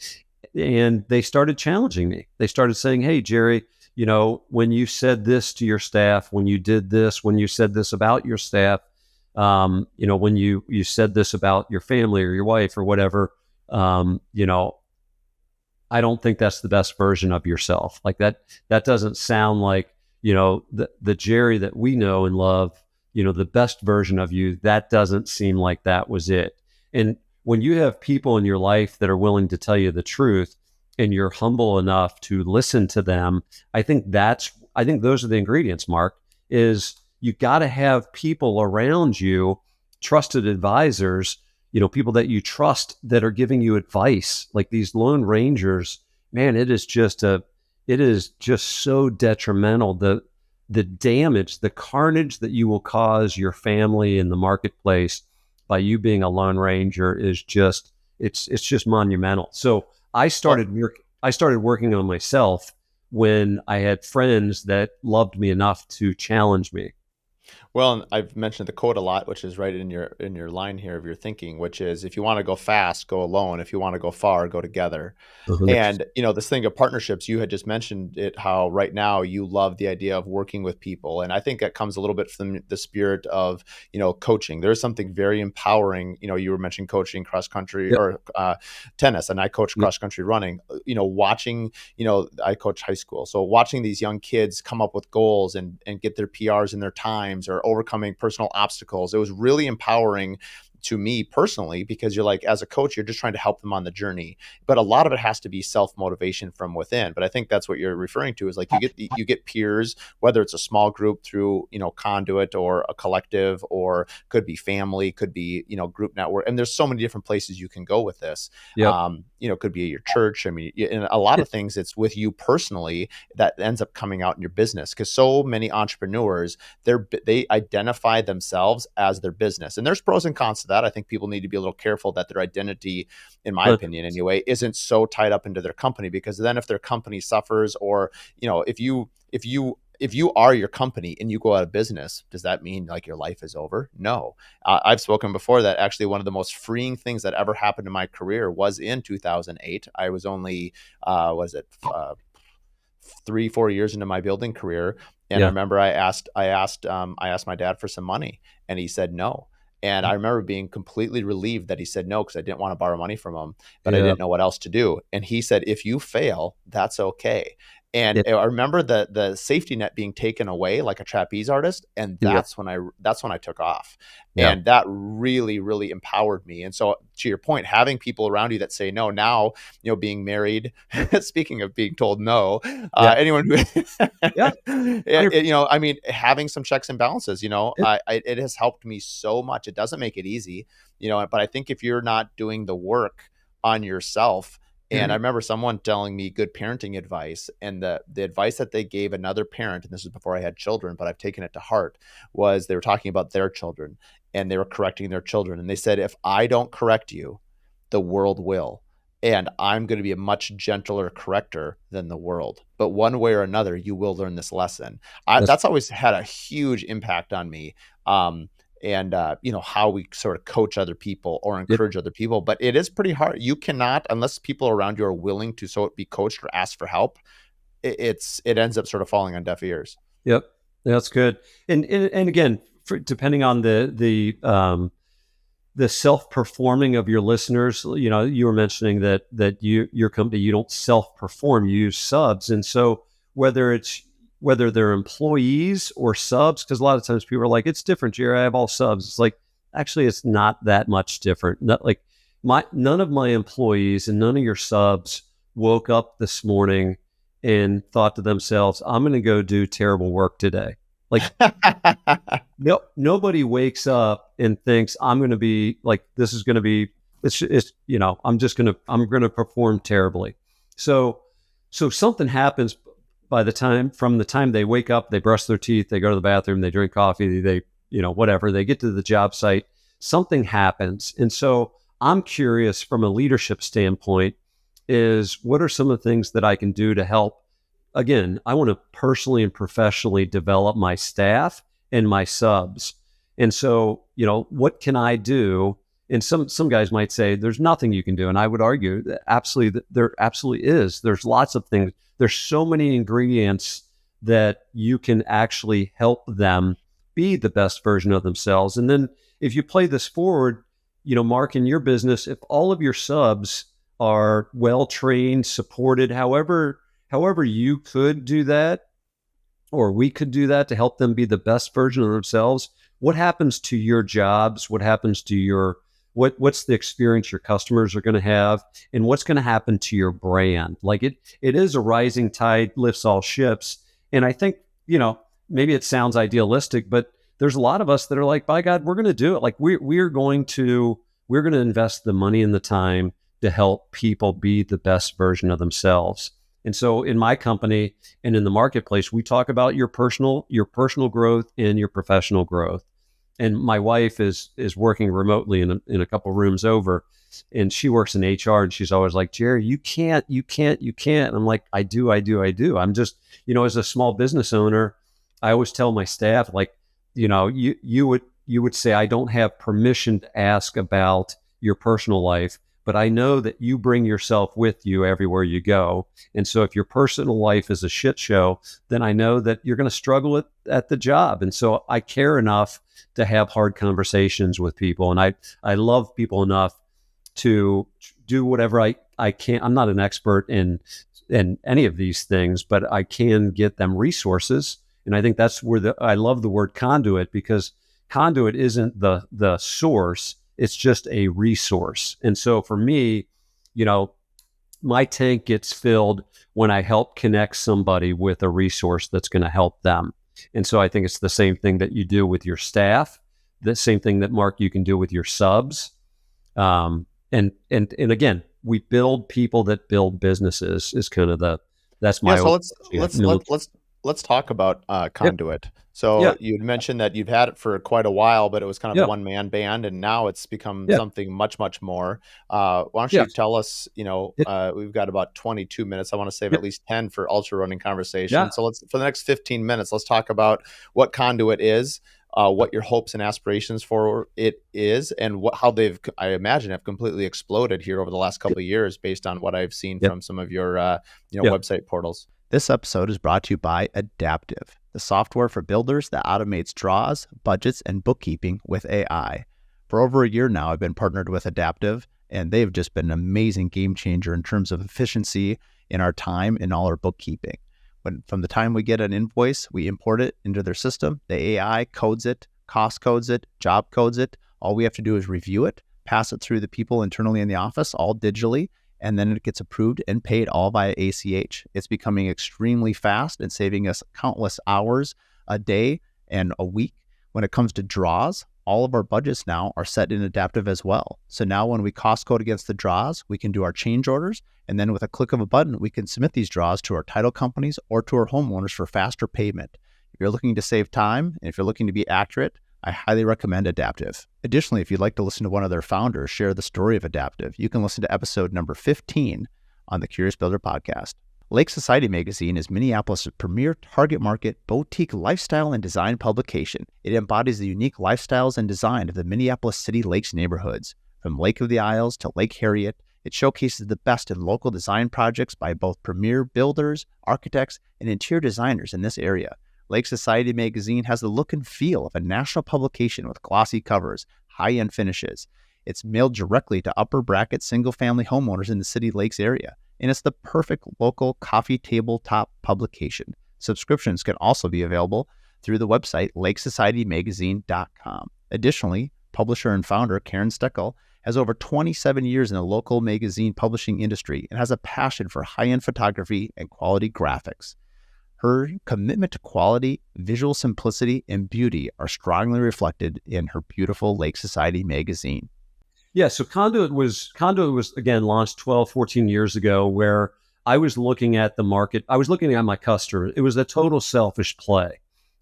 and they started challenging me. They started saying, "Hey, Jerry, when you said this to your staff, when you did this, when you said this about your staff, when you said this about your family or your wife or whatever, I don't think that's the best version of yourself. Like that doesn't sound like, the Jerry that we know and love, the best version of you. That doesn't seem like that was it." And when you have people in your life that are willing to tell you the truth, and you're humble enough to listen to them, I think those are the ingredients, Mark, is you got to have people around you, trusted advisors, people that you trust that are giving you advice. Like these lone rangers, man, it is just so detrimental. The damage, the carnage that you will cause your family in the marketplace by you being a lone ranger is just, it's just monumental. So Well, I started working on myself when I had friends that loved me enough to challenge me. Well, and I've mentioned the quote a lot, which is right in your line here of your thinking, which is if you want to go fast, go alone. If you want to go far, go together. 100%. And this thing of partnerships, you had just mentioned it, how right now you love the idea of working with people. And I think that comes a little bit from the spirit of, coaching. There's something very empowering. You were mentioning coaching cross country Yep. or tennis, and I coach Yep. cross country running. Watching, I coach high school. So watching these young kids come up with goals and get their PRs and their times or overcoming personal obstacles, it was really empowering to me personally, because you're like, as a coach, you're just trying to help them on the journey, but a lot of it has to be self-motivation from within. But I think that's what you're referring to, is like you get peers, whether it's a small group through conduit or a collective, or could be family, could be group network, and there's so many different places you can go with this. Yep. Could be your church. I mean, in a lot of things it's with you personally that ends up coming out in your business, because so many entrepreneurs, they identify themselves as their business, and there's pros and cons to that. I think people need to be a little careful that their identity, in my opinion anyway, isn't so tied up into their company, because then if their company suffers, or if you are your company and you go out of business, does that mean like your life is over? No. I've spoken before that actually one of the most freeing things that ever happened in my career was in 2008. I was only was it 3-4 years into my building career, and I Yeah. remember I asked my dad for some money, and he said no. And I remember being completely relieved that he said no, because I didn't want to borrow money from him, but I Yeah. didn't know what else to do. And he said, if you fail, that's okay. And Yeah. I remember the safety net being taken away like a trapeze artist, and Yeah. that's when I took off. Yeah. And that really, really empowered me. And so to your point, having people around you that say no now, being married, speaking of being told no, Yeah. anyone who, Yeah. 100%. I mean, having some checks and balances, It, it has helped me so much. It doesn't make it easy, but I think if you're not doing the work on yourself, and I it, remember someone telling me good parenting advice, and the advice that they gave another parent, and this is before I had children, but I've taken it to heart, was they were talking about their children, and they were correcting their children, and they said, if I don't correct you, the world will. And I'm going to be a much gentler corrector than the world. But one way or another, you will learn this lesson. that's, That's always had a huge impact on me. And how we sort of coach other people or yep. encourage other people, but it is pretty hard. You cannot, unless people around you are willing to so be coached or ask for help, it ends up sort of falling on deaf ears. Yep. That's good. And again, depending on the self-performing of your listeners, you were mentioning that your company, you don't self-perform, you use subs. And so whether they're employees or subs, because a lot of times people are like, it's different, Jerry, I have all subs. It's like, actually, it's not that much different. Not like none of my employees and none of your subs woke up this morning and thought to themselves, I'm going to go do terrible work today. Like, no, nobody wakes up and thinks I'm going to be like, this is going to be, I'm going to perform terribly. So something happens from the time they wake up, they brush their teeth, they go to the bathroom, they drink coffee, they, whatever, they get to the job site, something happens. And so I'm curious from a leadership standpoint is what are some of the things that I can do to help? Again, I want to personally and professionally develop my staff and my subs. And so, what can I do? And some guys might say there's nothing you can do. And I would argue that absolutely, there absolutely is. There's lots of things. There's so many ingredients that you can actually help them be the best version of themselves. And then if you play this forward, Mark, in your business, if all of your subs are well-trained, supported, however you could do that, or we could do that to help them be the best version of themselves, what happens to your jobs? What happens to your what's the experience your customers are going to have, and what's going to happen to your brand. Like it is a rising tide lifts all ships. And I think, maybe it sounds idealistic, but there's a lot of us that are like, by God, we're going to do it. Like we're going to invest the money and the time to help people be the best version of themselves. And so in my company and in the marketplace, we talk about your personal growth and your professional growth. And my wife is working remotely in a couple rooms over, and she works in HR, and she's always like, Jerry, you can't. And I'm like, I do. I'm just, as a small business owner, I always tell my staff, like, you would say, I don't have permission to ask about your personal life, but I know that you bring yourself with you everywhere you go. And so if your personal life is a shit show, then I know that you're going to struggle at the job. And so I care enough to have hard conversations with people. And I love people enough to do whatever I can. I'm not an expert in any of these things, but I can get them resources. And I think that's where I love the word conduit, because conduit isn't the source. It's just a resource. And so for me, my tank gets filled when I help connect somebody with a resource that's going to help them. And so I think it's the same thing that you do with your staff, the same thing that, Mark, you can do with your subs. And again, we build people that build businesses is kind of that's my. Yeah, so let's talk about Conduit. Yeah. So Yeah. you'd mentioned that you've had it for quite a while, but it was kind of Yeah. a one-man band, and now it's become Yeah. something much, much more. Why don't Yeah. you tell us, we've got about 22 minutes. I want to save Yeah. at least 10 for ultra running conversation. Yeah. So for the next 15 minutes, let's talk about what Conduit is, what your hopes and aspirations for it is, and how they've, I imagine, have completely exploded here over the last couple of years based on what I've seen Yeah. from some of your, Yeah. website portals. This episode is brought to you by Adaptive, the software for builders that automates draws, budgets, and bookkeeping with AI. For over a year now, I've been partnered with Adaptive, and they've just been an amazing game changer in terms of efficiency in our time and all our bookkeeping. From the time we get an invoice, we import it into their system. The AI codes it, cost codes it, job codes it. All we have to do is review it, pass it through the people internally in the office, all digitally, and then it gets approved and paid all via ACH. It's becoming extremely fast and saving us countless hours a day and a week. When it comes to draws, all of our budgets now are set in Adaptive as well. So now when we cost code against the draws, we can do our change orders, and then with a click of a button, we can submit these draws to our title companies or to our homeowners for faster payment. If you're looking to save time, and if you're looking to be accurate, I highly recommend Adaptive. Additionally, if you'd like to listen to one of their founders share the story of Adaptive, you can listen to episode number 15 on the Curious Builder podcast. Lake Society magazine is Minneapolis' premier target market boutique lifestyle and design publication. It embodies the unique lifestyles and design of the Minneapolis City Lakes neighborhoods. From Lake of the Isles to Lake Harriet, it showcases the best in local design projects by both premier builders, architects, and interior designers in this area. Lake Society magazine has the look and feel of a national publication with glossy covers, high-end finishes. It's mailed directly to upper bracket single-family homeowners in the City Lakes area, and it's the perfect local coffee tabletop publication. Subscriptions can also be available through the website lakesocietymagazine.com. Additionally, publisher and founder Karen Steckel has over 27 years in the local magazine publishing industry and has a passion for high-end photography and quality graphics. Her commitment to quality, visual simplicity, and beauty are strongly reflected in her beautiful Lake Society magazine. Yeah, so Conduit was again launched 12, 14 years ago, where I was looking at the market. I was looking at my customers. It was a total selfish play.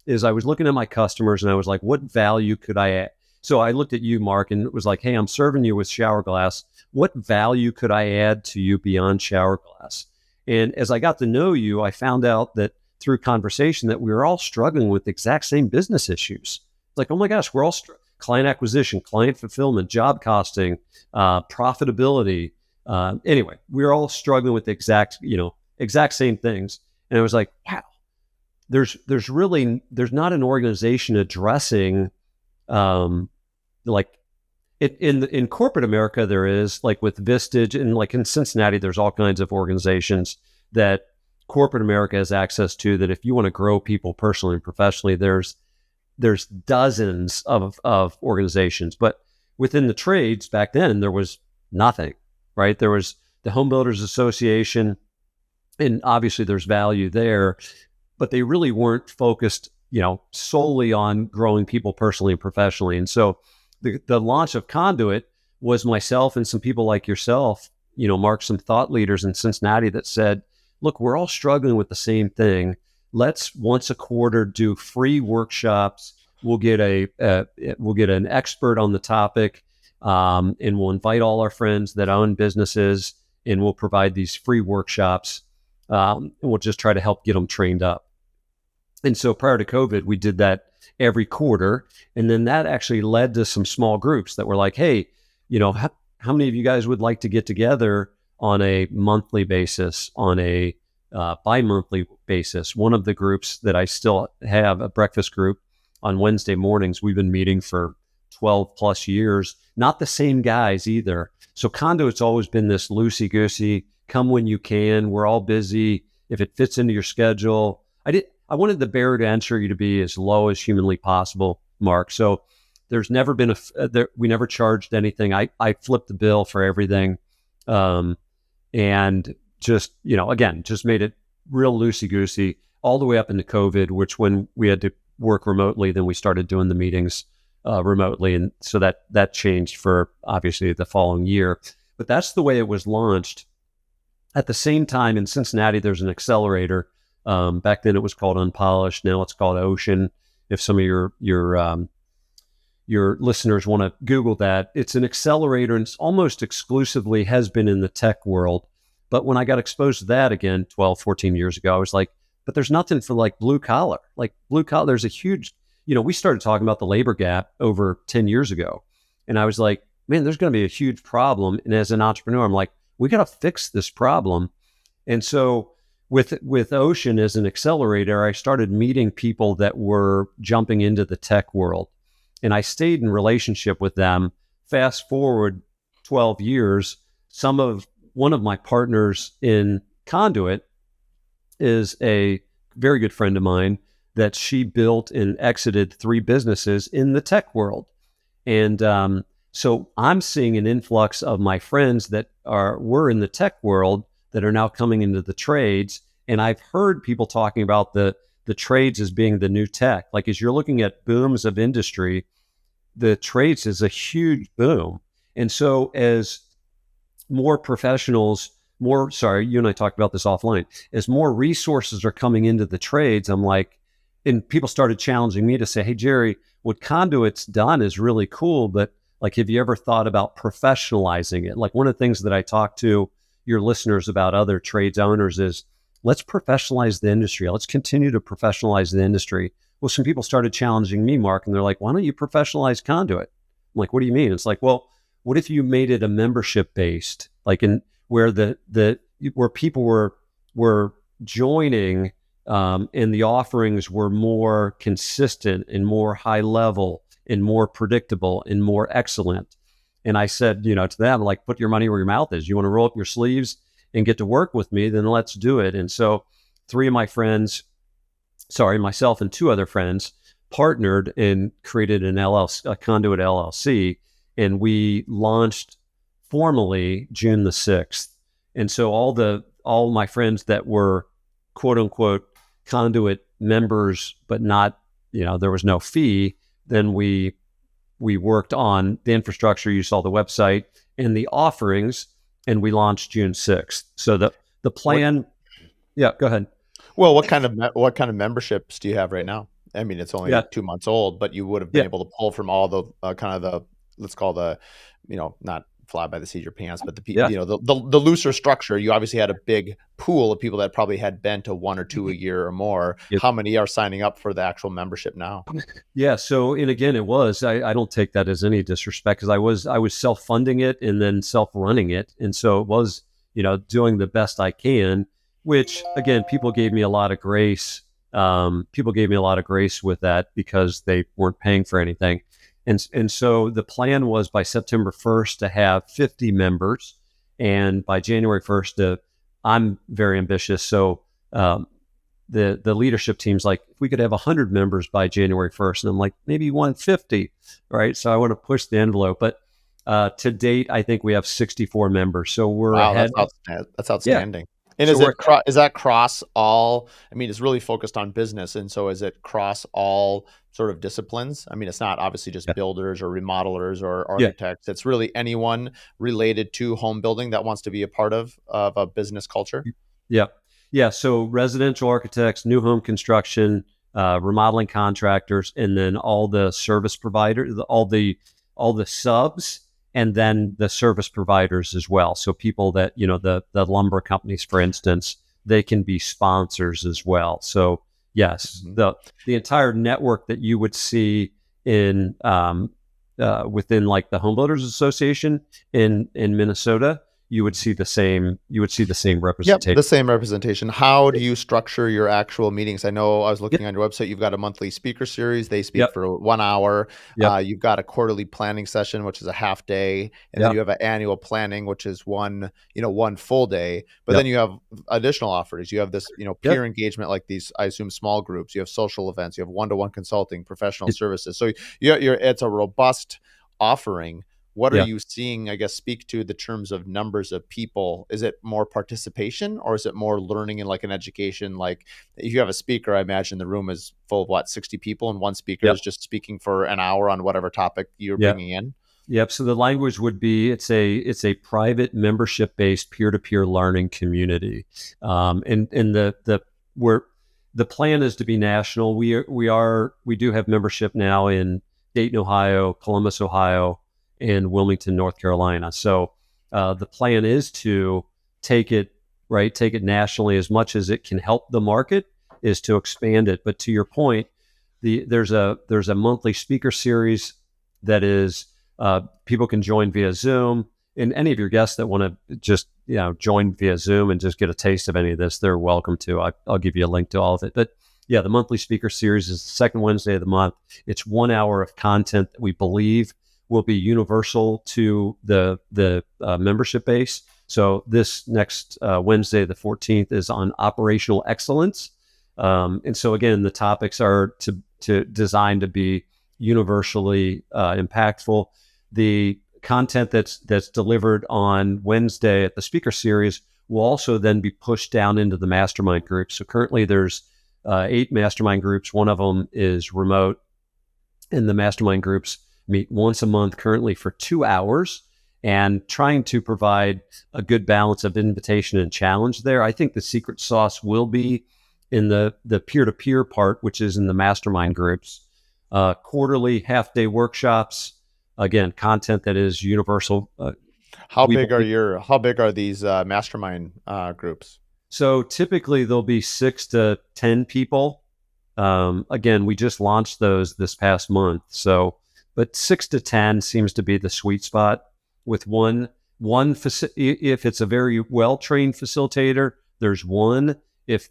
I was looking at my customers and I was like, what value could I add? So I looked at you, Mark, and it was like, hey, I'm serving you with shower glass. What value could I add to you beyond shower glass? And as I got to know you, I found out that through conversation that we were all struggling with the exact same business issues. It's like, oh my gosh, we're all client acquisition, client fulfillment, job costing, profitability. Anyway, we're all struggling with the exact same things. And I was like, wow, there's not an organization addressing, like in corporate America, there is, like with Vistage, and like in Cincinnati, there's all kinds of organizations that corporate America has access to, that if you want to grow people personally and professionally, there's dozens of organizations. But within the trades back then, there was nothing, right? There was the Home Builders Association, and obviously there's value there, but they really weren't focused, solely on growing people personally and professionally. And so the launch of Conduit was myself and some people like yourself, Mark, some thought leaders in Cincinnati that said, look, we're all struggling with the same thing. Let's once a quarter do free workshops. We'll get an expert on the topic, and we'll invite all our friends that own businesses, and we'll provide these free workshops. And we'll just try to help get them trained up. And so prior to COVID, we did that every quarter. And then that actually led to some small groups that were like, hey, how many of you guys would like to get together on a monthly basis, on a bi-monthly basis? One of the groups that I still have, a breakfast group on Wednesday mornings, we've been meeting for 12 plus years, not the same guys either. So Conduit's always been this loosey-goosey, come when you can, we're all busy, if it fits into your schedule. I wanted the barrier to entry to be as low as humanly possible, Mark. So there's never been we never charged anything. I flipped the bill for everything. And just, again, just made it real loosey-goosey all the way up into COVID, which when we had to work remotely, then we started doing the meetings remotely. And so that changed for obviously the following year. But that's the way it was launched. At the same time, in Cincinnati, there's an accelerator. Back then it was called Unpolished. Now it's called Ocean. If some of your listeners want to Google that, it's an accelerator, and it's almost exclusively has been in the tech world. But when I got exposed to that again, 12, 14 years ago, I was like, but there's nothing for like blue collar. Like blue collar, there's a huge, we started talking about the labor gap over 10 years ago. And I was like, man, there's going to be a huge problem. And as an entrepreneur, I'm like, we got to fix this problem. And so with Ocean as an accelerator, I started meeting people that were jumping into the tech world. And I stayed in relationship with them. Fast forward 12 years, one of my partners in Conduit is a very good friend of mine that she built and exited 3 businesses in the tech world. And so I'm seeing an influx of my friends that were in the tech world that are now coming into the trades. And I've heard people talking about the trades as being the new tech. Like as you're looking at booms of industry, the trades is a huge boom. And so as more professionals, you and I talked about this offline, as more resources are coming into the trades, I'm like, and people started challenging me to say, hey, Jerry, what Conduit's done is really cool, but like, have you ever thought about professionalizing it? Like one of the things that I talk to your listeners about other trades owners is, let's professionalize the industry. Let's continue to professionalize the industry. Well, some people started challenging me, Mark, and they're like, why don't you professionalize Conduit? I'm like, what do you mean? It's like, well, what if you made it a membership based, like in where where people were joining, and the offerings were more consistent and more high level and more predictable and more excellent. And I said, to them, like, put your money where your mouth is. You want to roll up your sleeves and get to work with me, then let's do it. And so 3 of my friends, myself and 2 other friends partnered and created an LLC, a Conduit LLC, and we launched formally June the 6th. And so all my friends that were quote unquote Conduit members, but not, there was no fee, then we worked on the infrastructure. You saw the website and the offerings, and we launched June 6th. So the plan, yeah, go ahead. Well, what kind of memberships do you have right now? I mean, it's only 2 months old, but you would have been able to pull from all the let's call the, not fly by the seat of your pants, but the looser structure. You obviously had a big pool of people that probably had been to 1 or 2 a year or more. Yep. How many are signing up for the actual membership now? Yeah. So, and again, I don't take that as any disrespect, because I was self-funding it and then self-running it. And so it was, doing the best I can, which again, people gave me a lot of grace. People gave me a lot of grace with that because they weren't paying for anything. And so the plan was by September 1st to have 50 members, and by January 1st I'm very ambitious. So the leadership team's like, if we could have 100 members by January 1st, and I'm like, maybe 150, right? So I want to push the envelope. But To date, I think we have 64 members, so we're Wow, ahead. that's Yeah, outstanding. And so is we're is that cross all? I mean, it's really focused on business, and so is it cross all sort of disciplines? I mean, it's not obviously just yeah, builders or remodelers or yeah, architects. It's really anyone related to home building that wants to be a part of a business culture. yeah, yeah. So residential architects, new home construction, remodeling contractors, and then all the service providers, all the subs, and then the service providers as well. So people that the lumber companies, for instance, they can be sponsors as well. So yes, Mhm. the entire network that you would see in within like the Home Builders Association in Minnesota, you would see the same Yep, representation. the same representation. How do you structure your actual meetings? I know I was Yep, looking on your website, you've got a monthly speaker series. They speak yep, for 1 hour. yep, You've got a quarterly planning session, which is a half day, and then yep, you have an annual planning, which is one full day. But then yep, you have additional offers. You have this, yep, peer engagement like these, I assume, small groups. You have social events. You have one-to-one consulting, professional it- services. So it's a robust offering. What are yeah. you seeing, I guess, speak to the terms of numbers of people? Is it more participation or is it more learning and like an education? Like if you have a speaker, I imagine the room is full of what, 60 people, and one speaker Yep, is just speaking for an hour on whatever topic you're yep, bringing in. yep. So the language would be it's a private membership based peer to peer learning community, and the where the plan is to be national. We do have membership now in Dayton, Ohio, Columbus, Ohio, and Wilmington, North Carolina. So the plan is to take it take it nationally as much as it can help the market is to expand it. But to your point, there's a monthly speaker series that is people can join via Zoom. And any of your guests that want to just join via Zoom and just get a taste of any of this, they're welcome to. I'll give you a link to all of it. But yeah, the monthly speaker series is the second Wednesday of the month. It's 1 hour of content that we believe will be universal to the membership base. So this next Wednesday, the 14th, is on operational excellence. And so again, the topics are to designed to be universally impactful. The content that's delivered on Wednesday at the speaker series will also then be pushed down into the mastermind groups. So currently there's 8 mastermind groups. One of them is remote, and the mastermind groups meet once a month currently for 2 hours and trying to provide a good balance of invitation and challenge there. I think the secret sauce will be in the peer-to-peer part, which is in the mastermind groups. Quarterly half-day workshops, again, content that is universal. We believe How big are these mastermind groups? so. Typically, there'll be 6 to 10 people. Again, we just launched those this past month, so but 6 to 10 seems to be the sweet spot. With if it's a very well trained facilitator, there's one. If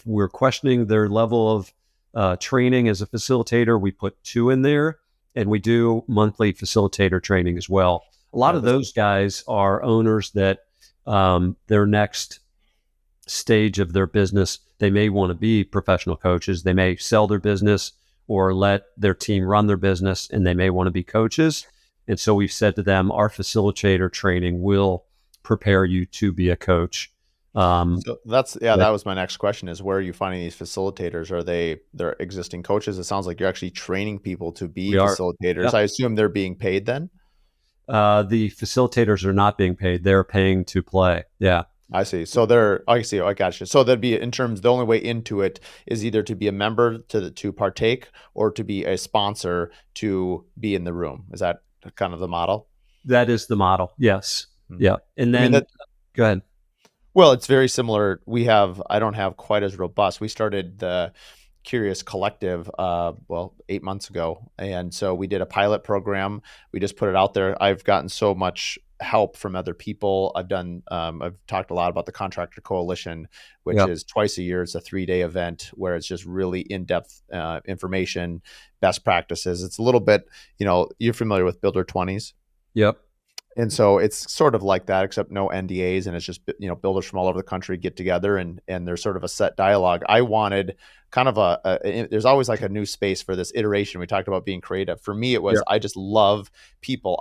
we're questioning their level of training as a facilitator, we put 2 in there, and we do monthly facilitator training as well. A lot Yeah, of this those guys are owners that their next stage of their business, they may want to be professional coaches. They may sell their business or let their team run their business, and they may want to be coaches. And so we've said to them, our facilitator training will prepare you to be a coach. So that's yeah, But that was my next question is where are you finding these facilitators? Are they're existing coaches? It sounds like you're actually training people to be we are, facilitators. yeah. I assume they're being paid then? The facilitators are not being paid; they're paying to play. Yeah, I see. I see. I got you. So that'd be in terms, the only way into it is either to be a member to partake or to be a sponsor to be in the room. Is that kind of the model? that is the model. Yes, Hmm. yeah. And I mean, then go ahead. well, it's very similar. I don't have quite as robust. We started the Curious Collective, 8 months ago. And so we did a pilot program. We just put it out there. I've gotten so much help from other people. I've talked a lot about the Contractor Coalition, which Yeah, is twice a year. It's a 3-day event where it's just really in-depth information, best practices. It's a little bit, you're familiar with Builder 20s. yep, And so it's sort of like that, except no NDAs, and it's just, builders from all over the country get together, and there's sort of a set dialogue. I wanted kind of there's always like a new space for this iteration. We talked about being creative. For me, it Yeah. was, I just love people.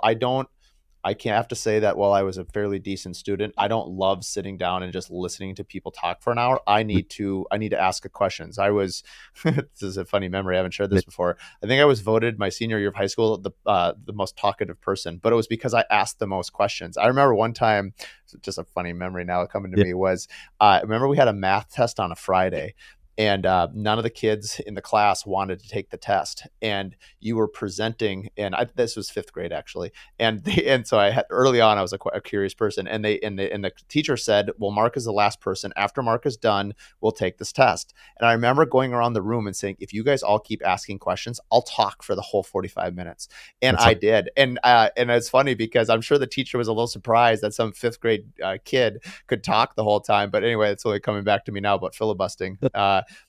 I can't have to say that while I was a fairly decent student, I don't love sitting down and just listening to people talk for an hour. I need to ask questions. I was this is a funny memory. I haven't shared this before. I think I was voted my senior year of high school the most talkative person, but it was because I asked the most questions. I remember one time, just a funny memory now coming to Yeah. me was, I remember we had a math test on a Friday, and none of the kids in the class wanted to take the test, and you were presenting, and this was fifth grade actually, and so I had, early on, I was a curious person, and the teacher said, well, Mark is the last person. After Mark is done, we'll take this test. And I remember going around the room and saying, if you guys all keep asking questions, I'll talk for the whole 45 minutes. And That's a, I did. And it's funny because I'm sure the teacher was a little surprised that some fifth grade kid could talk the whole time. But anyway, it's only coming back to me now about filibustering. But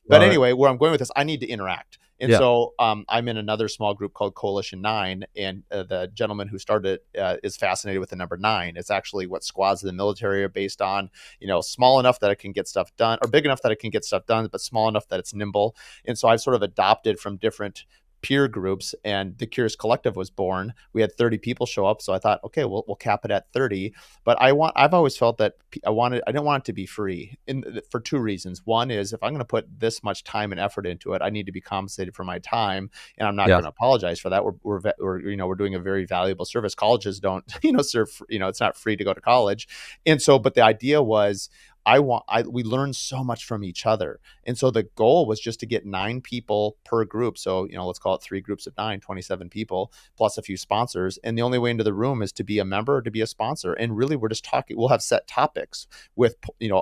well, anyway, where I'm going with this, I need to interact. And yeah, so I'm in another small group called Coalition 9, and the gentleman who started is fascinated with the number 9. It's actually what squads of the military are based on, small enough that it can get stuff done, or big enough that it can get stuff done, but small enough that it's nimble. And so I've sort of adopted from different peer groups, and the Curious Collective was born. We had 30 people show up, so I thought, okay, we'll cap it at 30. But I've always felt that I didn't want it to be free, for two reasons. One is, if I'm going to put this much time and effort into it, I need to be compensated for my time, and I'm not yeah, going to apologize for that. We're doing a very valuable service. Colleges don't serve, it's not free to go to college. And so, but the idea was, we learned so much from each other. And so the goal was just to get 9 people per group. So, let's call it 3 groups of 9, 27 people, plus a few sponsors. And the only way into the room is to be a member or to be a sponsor. And really, we're just talking, we'll have set topics with,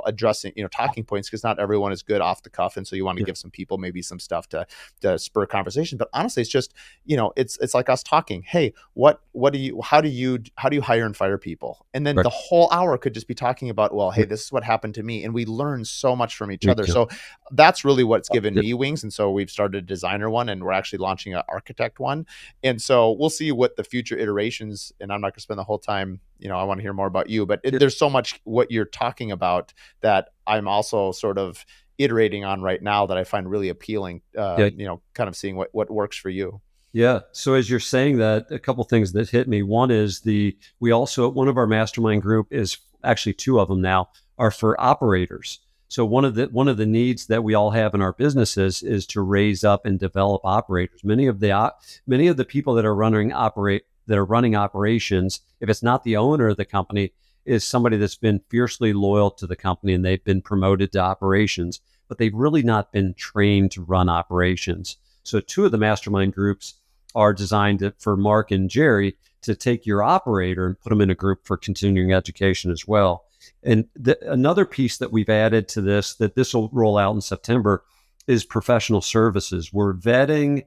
addressing, talking points, because not everyone is good off the cuff. And so you want to yeah, give some people maybe some stuff to spur conversation. But honestly, it's just, it's like us talking. Hey, how do you hire and fire people? And then right. the whole hour could just be talking about, well, hey, this is what happened to me. And we learn so much from each Me other. too. So that's really what's given Yeah, me wings. And so we've started a designer one, and we're actually launching an architect one. And so we'll see what the future iterations, and I'm not going to spend the whole time, I want to hear more about you, but yeah, there's so much what you're talking about that I'm also sort of iterating on right now that I find really appealing, yeah. kind of seeing what works for you. Yeah. So as you're saying that, a couple things that hit me. One is we also, one of our mastermind group is actually 2 of them now are for operators. So one of the needs that we all have in our businesses is to raise up and develop operators. Many of the people that are running operations, if it's not the owner of the company, is somebody that's been fiercely loyal to the company and they've been promoted to operations, but they've really not been trained to run operations. So 2 of the mastermind groups are designed for Mark and Jerry to take your operator and put them in a group for continuing education as well. And another piece that we've added to this will roll out in September is professional services. We're vetting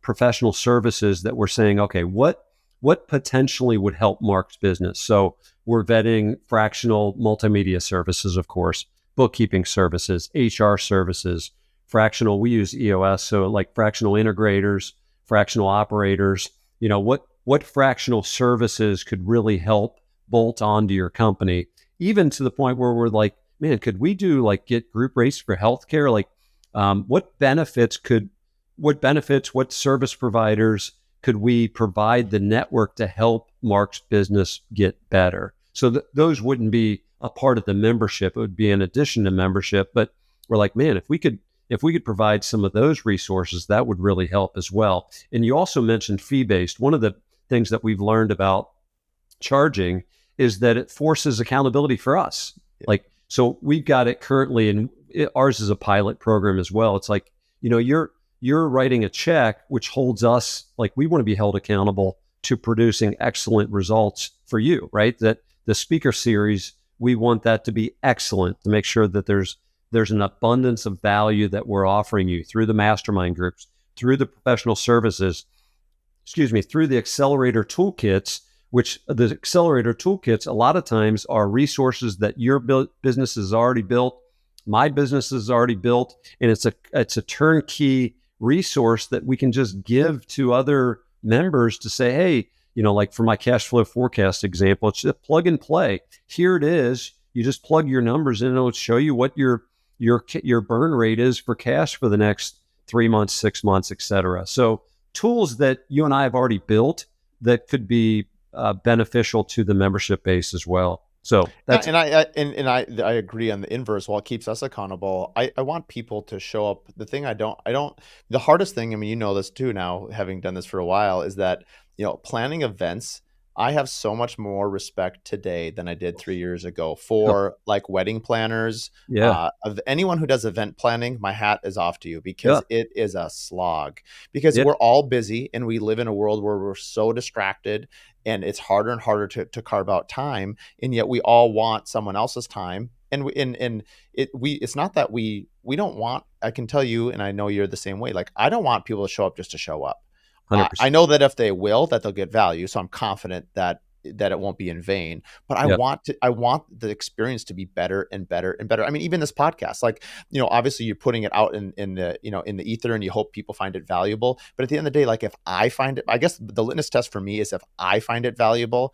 professional services that we're saying, okay, what potentially would help Mark's business? So we're vetting fractional multimedia services, of course, bookkeeping services, HR services, fractional. We use EOS, so like fractional integrators, fractional operators. What fractional services could really help bolt onto your company, even to the point where we're like, man, could we do like get group rates for healthcare? Like, what service providers could we provide the network to help Mark's business get better? So those wouldn't be a part of the membership; it would be in addition to membership. But we're like, man, if we could provide some of those resources, that would really help as well. And you also mentioned fee-based. One of the things that we've learned about charging is that it forces accountability for us. Yeah. Like, so we've got it currently, and ours is a pilot program as well. It's like, you're writing a check, which holds us, like, we want to be held accountable to producing excellent results for you, right? That the speaker series, we want that to be excellent, to make sure that there's an abundance of value that we're offering you through the mastermind groups, through the professional services, through the accelerator toolkits, which the accelerator toolkits a lot of times are resources that your business has already built, my business is already built, and it's a turnkey resource that we can just give to other members to say, hey, like for my cash flow forecast example, it's just plug and play. Here it is. You just plug your numbers in and it'll show you what your burn rate is for cash for the next 3 months, 6 months, et cetera. So tools that you and I have already built that could be beneficial to the membership base as well. So Yeah, that's and I agree on the inverse. While it keeps us accountable, I want people to show up. The thing I don't the hardest thing, I mean, you know this too now, having done this for a while, is that planning events. I have so much more respect today than I did 3 years ago oh, for like wedding planners. yeah, Of anyone who does event planning, my hat is off to you yeah, because it is a slog. Because yeah, we're all busy and we live in a world where we're so distracted, and it's harder and harder to carve out time, and yet we all want someone else's time, and it's not that we don't want. I can tell you, and I know you're the same way, like I don't want people to show up just to show up. hundred I percent. know that if they will, that they'll get value, so I'm confident that it won't be in vain. But Yeah, I want the experience to be better and better and better. I mean, even this podcast, like, obviously you're putting it out in the in the ether, and you hope people find it valuable. But at the end of the day, like if I find it, I guess the litmus test for me is if I find it valuable,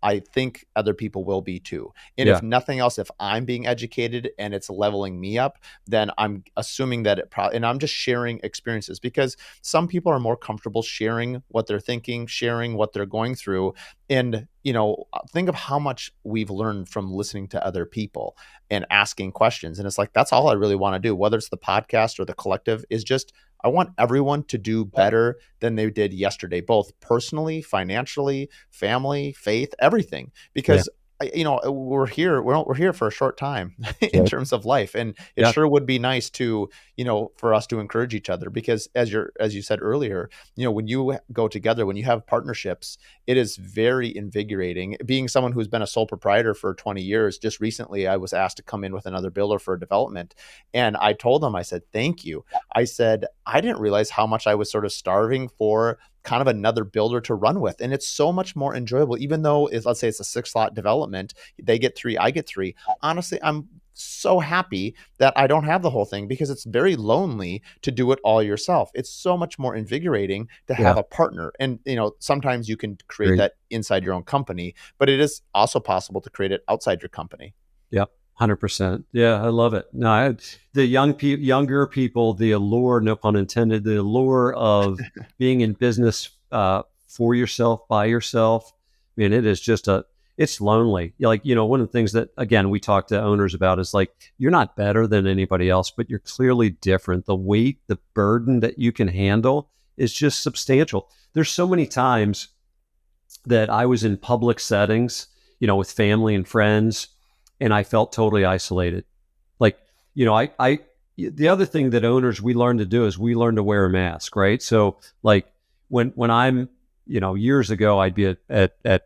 I think other people will be too. And yeah, if nothing else, if I'm being educated and it's leveling me up, then I'm assuming that it probably, and I'm just sharing experiences, because some people are more comfortable sharing what they're thinking, sharing what they're going through. And, think of how much we've learned from listening to other people and asking questions. And it's like, that's all I really want to do, whether it's the podcast or the collective, is just, I want everyone to do better than they did yesterday, both personally, financially, family, faith, everything. yeah, Because we're here for a short time in yeah, terms of life, and it yeah, sure would be nice to, for us to encourage each other, because as you said earlier, when you go together, when you have partnerships, it is very invigorating. Being someone who's been a sole proprietor for 20 years, just recently I was asked to come in with another builder for a development, and I told them, I said, thank you. I said, I didn't realize how much I was sort of starving for kind of another builder to run with. And it's so much more enjoyable, even though let's say it's a 6 lot development, they get 3, I get 3. Honestly, I'm so happy that I don't have the whole thing, because it's very lonely to do it all yourself. It's so much more invigorating to yeah. have a partner. And, sometimes you can create Great. that inside your own company, but it is also possible to create it outside your company. Yep. 100%. Yeah, I love it. No, the younger people, the allure, no pun intended, the allure of being in business for yourself, by yourself. I mean, it is just it's lonely. Like, one of the things that, again, we talk to owners about is like, you're not better than anybody else, but you're clearly different. The weight, the burden that you can handle is just substantial. There's so many times that I was in public settings, with family and friends, and I felt totally isolated. Like, the other thing that owners, we learn to do is we learn to wear a mask, right? So like when I'm, years ago, I'd be at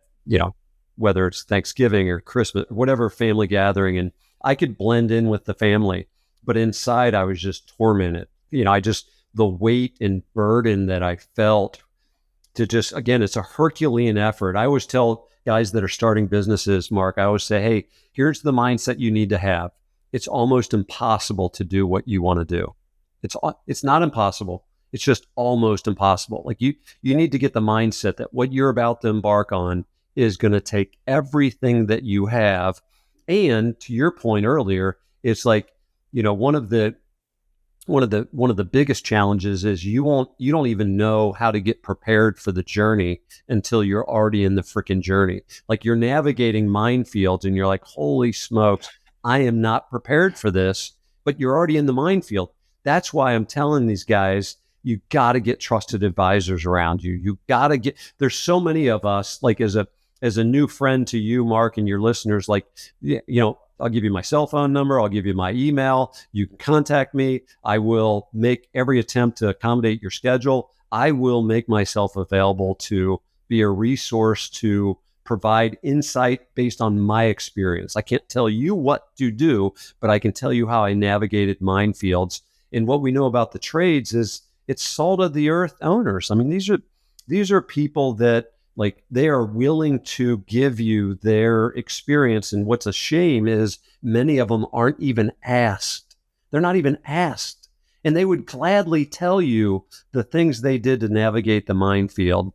whether it's Thanksgiving or Christmas, or whatever family gathering, and I could blend in with the family, but inside I was just tormented. The weight and burden that I felt to just, again, it's a Herculean effort. I always tell guys that are starting businesses, Mark, I always say, hey, here's the mindset you need to have. It's almost impossible to do what you want to do. It's not impossible. It's just almost impossible. Like you need to get the mindset that what you're about to embark on is going to take everything that you have. And to your point earlier, it's like, one of the biggest challenges is you don't even know how to get prepared for the journey until you're already in the freaking journey. Like you're navigating minefields and you're like, holy smokes, I am not prepared for this, but you're already in the minefield. That's why I'm telling these guys, you got to get trusted advisors around you. You got to there's so many of us, like as a new friend to you, Mark, and your listeners, like, I'll give you my cell phone number. I'll give you my email. You can contact me. I will make every attempt to accommodate your schedule. I will make myself available to be a resource to provide insight based on my experience. I can't tell you what to do, but I can tell you how I navigated minefields. And what we know about the trades is it's salt of the earth owners. I mean, these are people that, like, they are willing to give you their experience. And what's a shame is many of them aren't even asked. They're not even asked. And they would gladly tell you the things they did to navigate the minefield.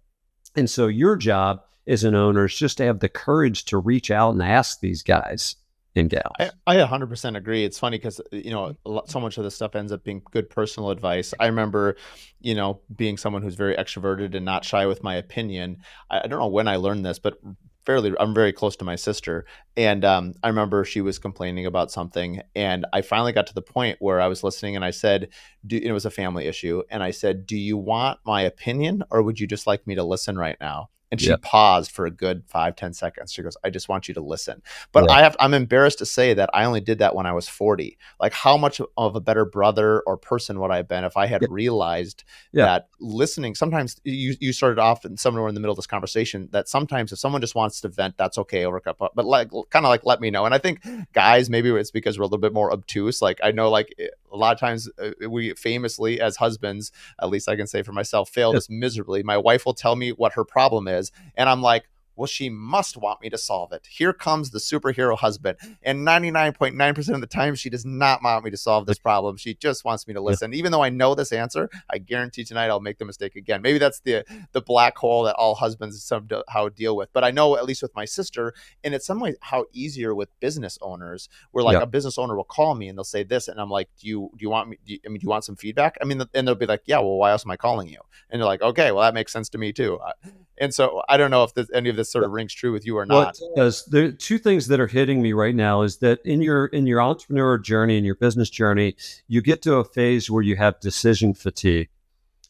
And so your job as an owner is just to have the courage to reach out and ask these guys and I, gals. I 100% agree. It's funny because, so much of this stuff ends up being good personal advice. I remember, being someone who's very extroverted and not shy with my opinion. I don't know when I learned this, but I'm very close to my sister. And I remember she was complaining about something. And I finally got to the point where I was listening and I said, it was a family issue. And I said, do you want my opinion or would you just like me to listen right now? And she Yeah. paused for a good 5, 10 seconds. She goes, I just want you to listen. But Yeah. I'm embarrassed to say that I only did that when I was 40. Like, how much of a better brother or person would I have been if I had Yeah. realized Yeah. that listening, sometimes you started off and somewhere in the middle of this conversation, that sometimes if someone just wants to vent, that's okay over a cup, but like, kind of like, let me know. And I think guys, maybe it's because we're a little bit more obtuse. Like, I know, like, a lot of times we famously, as husbands, at least I can say for myself, fail Yeah. this miserably. My wife will tell me what her problem is, and I'm like, well, she must want me to solve it. Here comes the superhero husband. And 99.9% of the time, she does not want me to solve this problem. She just wants me to Yeah. listen. Even though I know this answer, I guarantee tonight I'll make the mistake again. Maybe that's the black hole that all husbands somehow deal with. But I know, at least with my sister, and it's some way how easier with business owners, where like Yeah. a business owner will call me and they'll say this, and I'm like, do you want me? Do you want some feedback? I mean, and they'll be like, yeah, well, why else am I calling you? And you're like, okay, well, that makes sense to me too. And so I don't know if any of this sort Yeah. of rings true with you or Well, it not. does. The two things that are hitting me right now is that in your entrepreneur journey, in your business journey, you get to a phase where you have decision fatigue,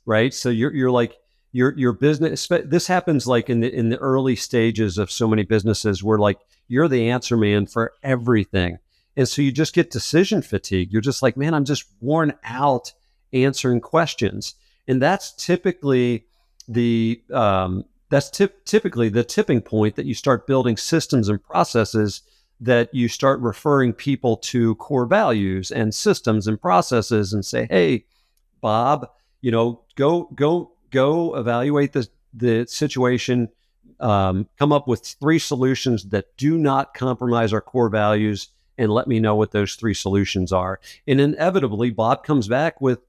right? So you're like your business. This happens like in the early stages of so many businesses, where like you're the answer man for everything, and so you just get decision fatigue. You're just like, man, I'm just worn out answering questions, and that's typically the typically the tipping point that you start building systems and processes, that you start referring people to core values and systems and processes and say, hey, Bob, go evaluate the situation, come up with 3 solutions that do not compromise our core values, and let me know what those 3 solutions are. And inevitably, Bob comes back with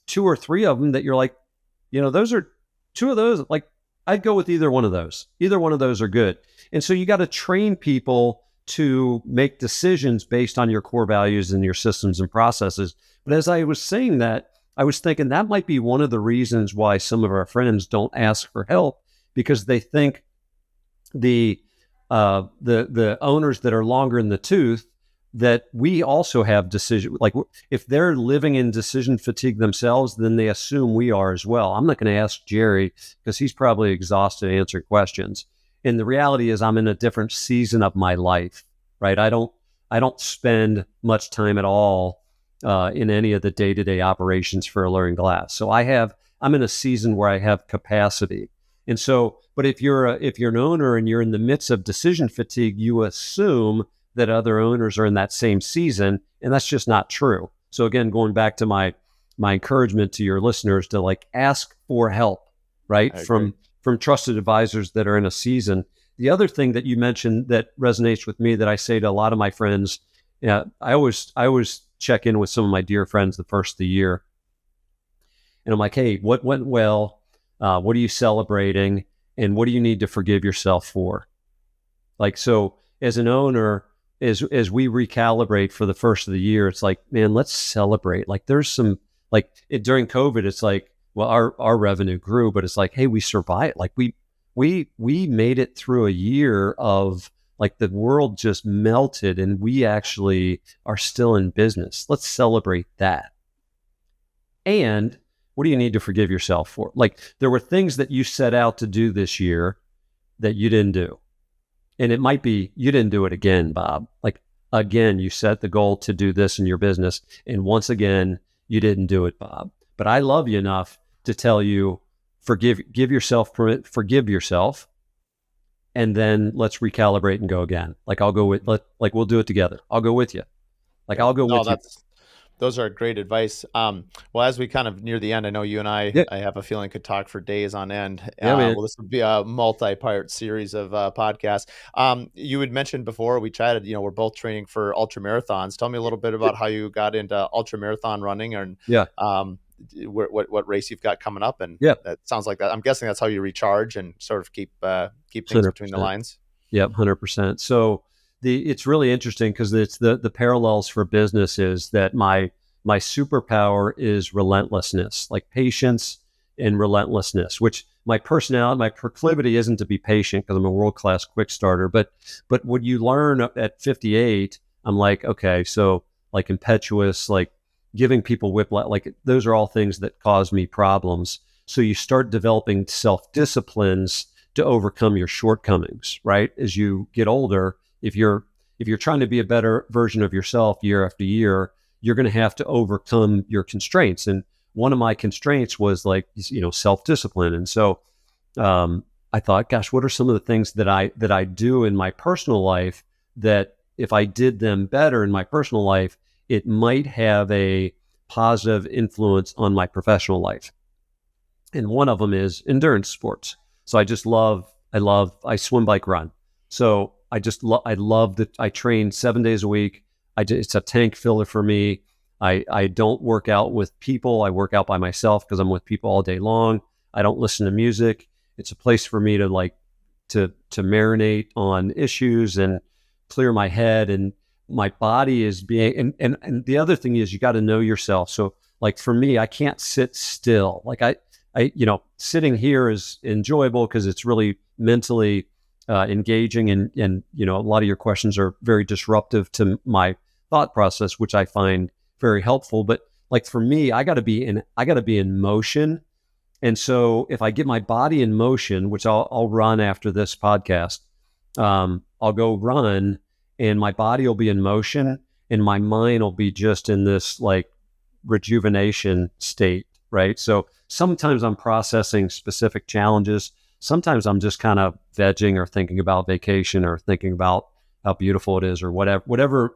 2 or 3 of them that you're like, those are 2 of those. Like, I'd go with either one of those. Either one of those are good. And so you got to train people to make decisions based on your core values and your systems and processes. But as I was saying that, I was thinking that might be one of the reasons why some of our friends don't ask for help, because they think the the owners that are longer in the tooth, that we also have decision, like if they're living in decision fatigue themselves, then they assume we are as well. I'm not going to ask Jerry because he's probably exhausted answering questions. And the reality is I'm in a different season of my life, right? I don't spend much time at all in any of the day-to-day operations for Alluring Glass. So I'm in a season where I have capacity. And so, but if you're an owner and you're in the midst of decision fatigue, you assume that other owners are in that same season, and that's just not true. So again, going back to my encouragement to your listeners to like ask for help, right? I agree. From trusted advisors that are in a season. The other thing that you mentioned that resonates with me, that I say to a lot of my friends, yeah, I always check in with some of my dear friends the first of the year, and I'm like, hey, what went well? What are you celebrating? And what do you need to forgive yourself for? Like, so as an owner, as we recalibrate for the first of the year, it's like, man, let's celebrate. Like, there's some, like during COVID, it's like, well, our revenue grew, but it's like, hey, we survived. Like we made it through a year of like the world just melted, and we actually are still in business. Let's celebrate that. And what do you need to forgive yourself for? Like, there were things that you set out to do this year that you didn't do. And it might be you didn't do it again, Bob. Like, again, you set the goal to do this in your business, and once again, you didn't do it, Bob. But I love you enough to tell you, give yourself permit, forgive yourself, and then let's recalibrate and go again. Like, I'll go with, like we'll do it together. I'll go with you. Like, Yeah. I'll go No, with you. those are great advice. Well, as we kind of near the end, I know you and Yeah, I have a feeling could talk for days on end. yeah, man. Well, this would be a multi-part series of podcasts. You had mentioned before we chatted, we're both training for ultra marathons. Tell me a little bit about how you got into ultra marathon running, and Yeah. what race you've got coming up, and Yep. that sounds like that. I'm guessing that's how you recharge and sort of keep things between the 100%. lines. Yep. 100%. So it's really interesting because it's the parallels for business is that my superpower is relentlessness, like patience and relentlessness, which my personality, my proclivity isn't to be patient because I'm a world-class quick starter. But when you learn at 58, I'm like, okay, so like impetuous, like giving people whiplash, like those are all things that cause me problems. So you start developing self-disciplines to overcome your shortcomings, right? As you get older, if you're trying to be a better version of yourself year after year, you're going to have to overcome your constraints. And one of my constraints was like, self-discipline. And so I thought, gosh, what are some of the things that I do in my personal life that if I did them better in my personal life, it might have a positive influence on my professional life. And one of them is endurance sports. So I swim, bike, run. So I love that. I train 7 days a week. It's a tank filler for me. I don't work out with people. I work out by myself because I'm with people all day long. I don't listen to music. It's a place for me to to marinate on issues and clear my head, and my body is being, and the other thing is you got to know yourself. So like for me, I can't sit still. Like sitting here is enjoyable because it's really mentally engaging, and a lot of your questions are very disruptive to my thought process, which I find very helpful. But like for me, I got to be in motion. And so if I get my body in motion, which I'll run after this podcast, I'll go run, and my body will be in motion, and my mind will be just in this like rejuvenation state, right? So sometimes I'm processing specific challenges. Sometimes I'm just kind of vegging or thinking about vacation or thinking about how beautiful it is or whatever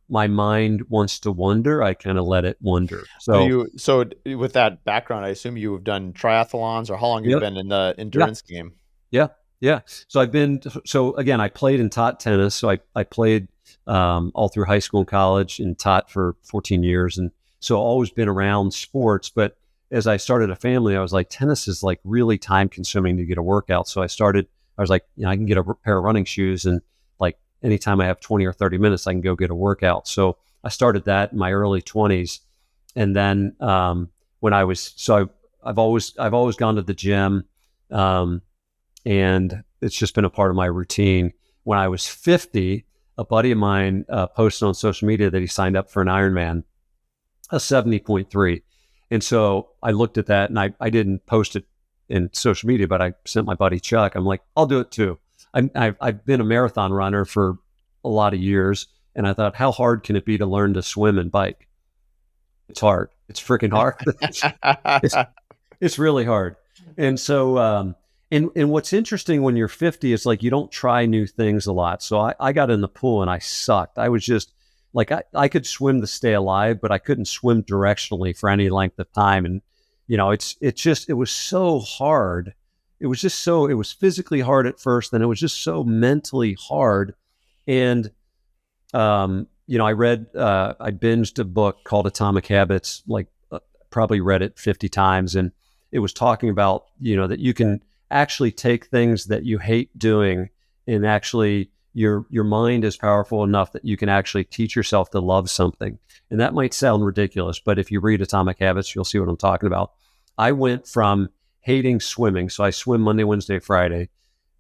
my mind wants to wonder, I kind of let it wonder. So, So with that background, I assume you've done triathlons, or how long you've yep, been in the yeah, endurance game? yeah, yeah. So again, I played and taught tennis. So I played all through high school and college and taught for 14 years. And so always been around sports. But as I started a family, I was like, tennis is like really time consuming to get a workout. So I was like, I can get a pair of running shoes, and like anytime I have 20 or 30 minutes, I can go get a workout. So I started that in my early 20s. And then when I was, so I've always gone to the gym. And it's just been a part of my routine. When I was 50, a buddy of mine posted on social media that he signed up for an Ironman, a 70.3. And so I looked at that, and I didn't post it in social media, but I sent my buddy Chuck. I'm like, I'll do it too. I've been a marathon runner for a lot of years, and I thought, how hard can it be to learn to swim and bike? It's hard. It's freaking hard. it's, it's really hard. And so, and what's interesting when you're 50 is like you don't try new things a lot. So I got in the pool and I sucked. I was just like I could swim to stay alive, but I couldn't swim directionally for any length of time. And it was so hard. It was physically hard at first, then it was just so mentally hard. And I binged a book called Atomic Habits, like probably read it 50 times, and it was talking about that you can actually take things that you hate doing, and actually your mind is powerful enough that you can actually teach yourself to love something. And that might sound ridiculous, but if you read Atomic Habits, you'll see what I'm talking about. I went from hating swimming, so I swim Monday, Wednesday, Friday.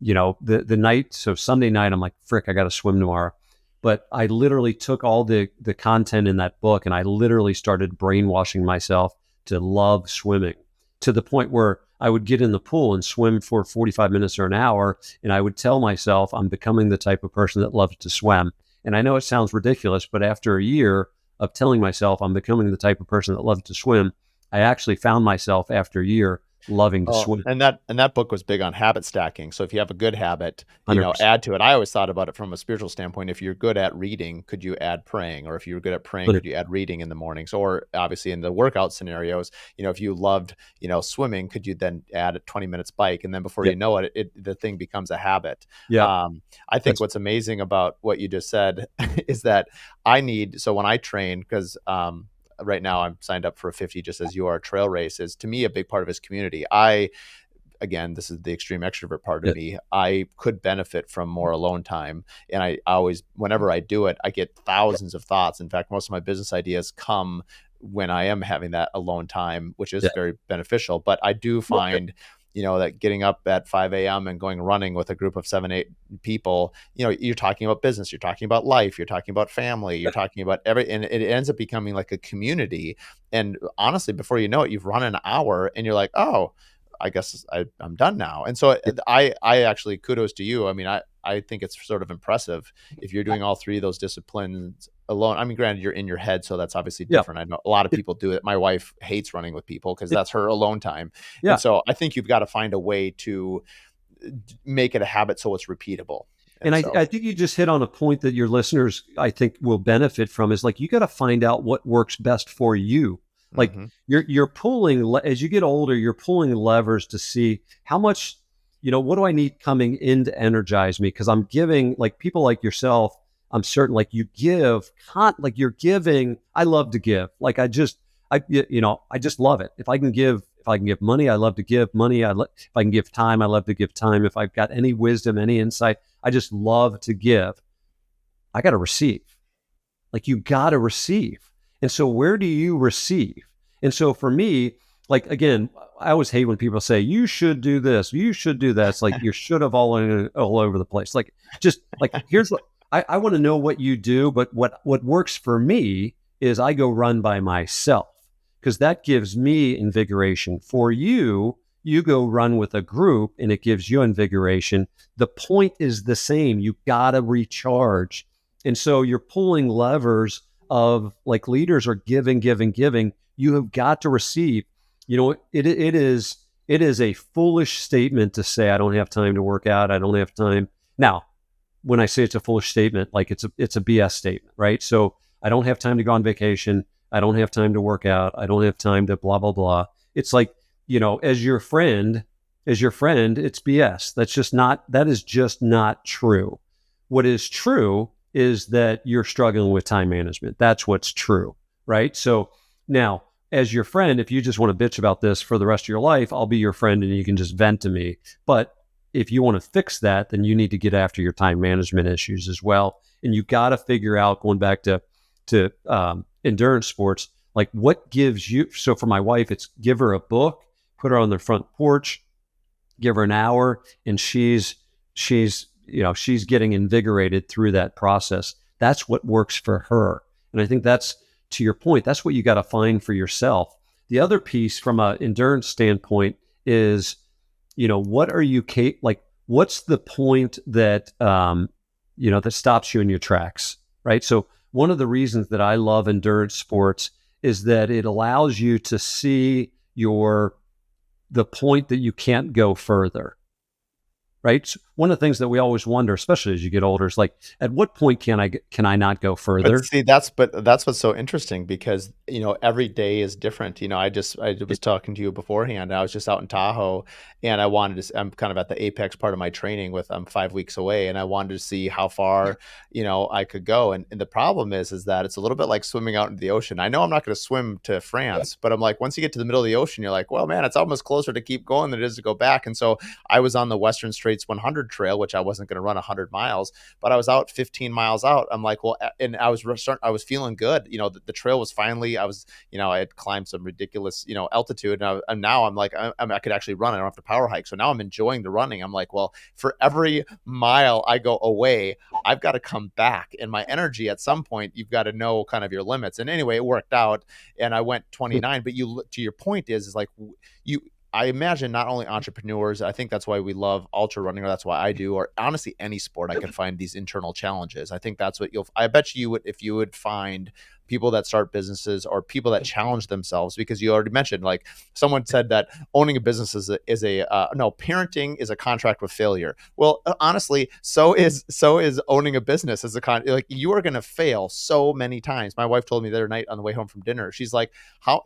The night, so Sunday night, I'm like, frick, I got to swim tomorrow. But I literally took all the content in that book, and I literally started brainwashing myself to love swimming, to the point where I would get in the pool and swim for 45 minutes or an hour, and I would tell myself I'm becoming the type of person that loves to swim. And I know it sounds ridiculous, but after a year of telling myself I'm becoming the type of person that loves to swim, I actually found myself after a year loving to Oh, swim. and that book was big on habit stacking. So if you have a good habit, 100%. add to it. I always thought about it from a spiritual standpoint. If you're good at reading, could you add praying? Or if you're good at praying, could you add reading in the mornings? Or obviously in the workout scenarios, if you loved, swimming, could you then add a 20 minutes bike? And then before Yeah. you know it, the thing becomes a habit. Yeah. I think what's amazing about what you just said is that so when I train, because right now I'm signed up for a 50, just as you are, trail race, is to me a big part of his community. I Again, this is the extreme extrovert part of Yeah. me. I could benefit from more alone time. And I always, whenever I do it, I get thousands of thoughts. In fact, most of my business ideas come when I am having that alone time, which is Yeah. very beneficial. But I do find, that getting up at 5 a.m. and going running with a group of 7, 8 people, you're talking about business, you're talking about life, you're talking about family, you're talking about and it ends up becoming like a community. And honestly, before you know it, you've run an hour and you're like, oh, I guess I'm done now. And so I actually, kudos to you. I mean, I think it's sort of impressive if you're doing all three of those disciplines alone. I mean, granted, you're in your head, so that's obviously Yeah. different. I know a lot of people do it. My wife hates running with people because that's her alone time. Yeah. And so I think you've got to find a way to make it a habit so it's repeatable. And And so, I think you just hit on a point that your listeners, I think, will benefit from is like, you got to find out what works best for you. Like mhm. you're pulling, as you get older, you're pulling levers to see how much, what do I need coming in to energize me? Cause I'm giving, like people like yourself, I'm certain, like you give, like you're giving. I love to give. Like I just love it. If I can give money, I love to give money. If I can give time, I love to give time. If I've got any wisdom, any insight, I just love to give. I got to receive. Like you got to receive. And so where do you receive? And so for me, like, again, I always hate when people say, you should do this, you should do that. It's like, you should have all over the place. Like, just like, here's what I want to know what you do. But what works for me is I go run by myself because that gives me invigoration. For you, you go run with a group and it gives you invigoration. The point is the same. You got to recharge. And so you're pulling levers of, like, leaders are giving, giving, giving. You have got to receive. It is a foolish statement to say, I don't have time to work out. I don't have time. Now, when I say it's a foolish statement, like it's a BS statement, right? So I don't have time to go on vacation. I don't have time to work out. I don't have time to blah, blah, blah. It's like, as your friend, it's BS. That is just not true. What is true is that you're struggling with time management. That's what's true, right? So now, as your friend, if you just want to bitch about this for the rest of your life, I'll be your friend and you can just vent to me. But if you want to fix that, then you need to get after your time management issues as well. And you got to figure out, going back to endurance sports, like what gives you. So for my wife, it's give her a book, put her on the front porch, give her an hour, and she's getting invigorated through that process. That's what works for her. And I think that's, to your point, that's what you got to find for yourself. The other piece from an endurance standpoint is, what are you like? What's the point that that stops you in your tracks, right? So one of the reasons that I love endurance sports is that it allows you to see the point that you can't go further, right? So one of the things that we always wonder, especially as you get older, is like, at what point can I not go But further? see, that's what's so interesting because, every day is different. I was talking to you beforehand. I was just out in Tahoe and I'm kind of at the apex part of my training I'm 5 weeks away and I wanted to see how far, I could go. And the problem is that it's a little bit like swimming out into the ocean. I know I'm not going to swim to France, but I'm like, once you get to the middle of the ocean, you're like, well, man, it's almost closer to keep going than it is to go back. And so I was on the Western Straits 100 trail, which I wasn't going to run 100 miles, but I was out 15 miles out. I'm like, well, and I was feeling good. The trail was finally, I had climbed some ridiculous, altitude. And now I'm like, I could actually run. I don't have to power hike. So now I'm enjoying the running. I'm like, well, for every mile I go away, I've got to come back. And my energy at some point, you've got to know kind of your limits. And anyway, it worked out and I went 29. But to your point is like you, I imagine not only entrepreneurs, I think that's why we love ultra running, or that's why I do, or honestly any sport, I can find these internal challenges. I think that's what I bet you would, if you would find people that start businesses or people that challenge themselves, because you already mentioned, like someone said that owning a business is no, parenting is a contract with failure. Well, honestly, so is owning a business as like you are going to fail so many times. My wife told me the other night on the way home from dinner, she's like, how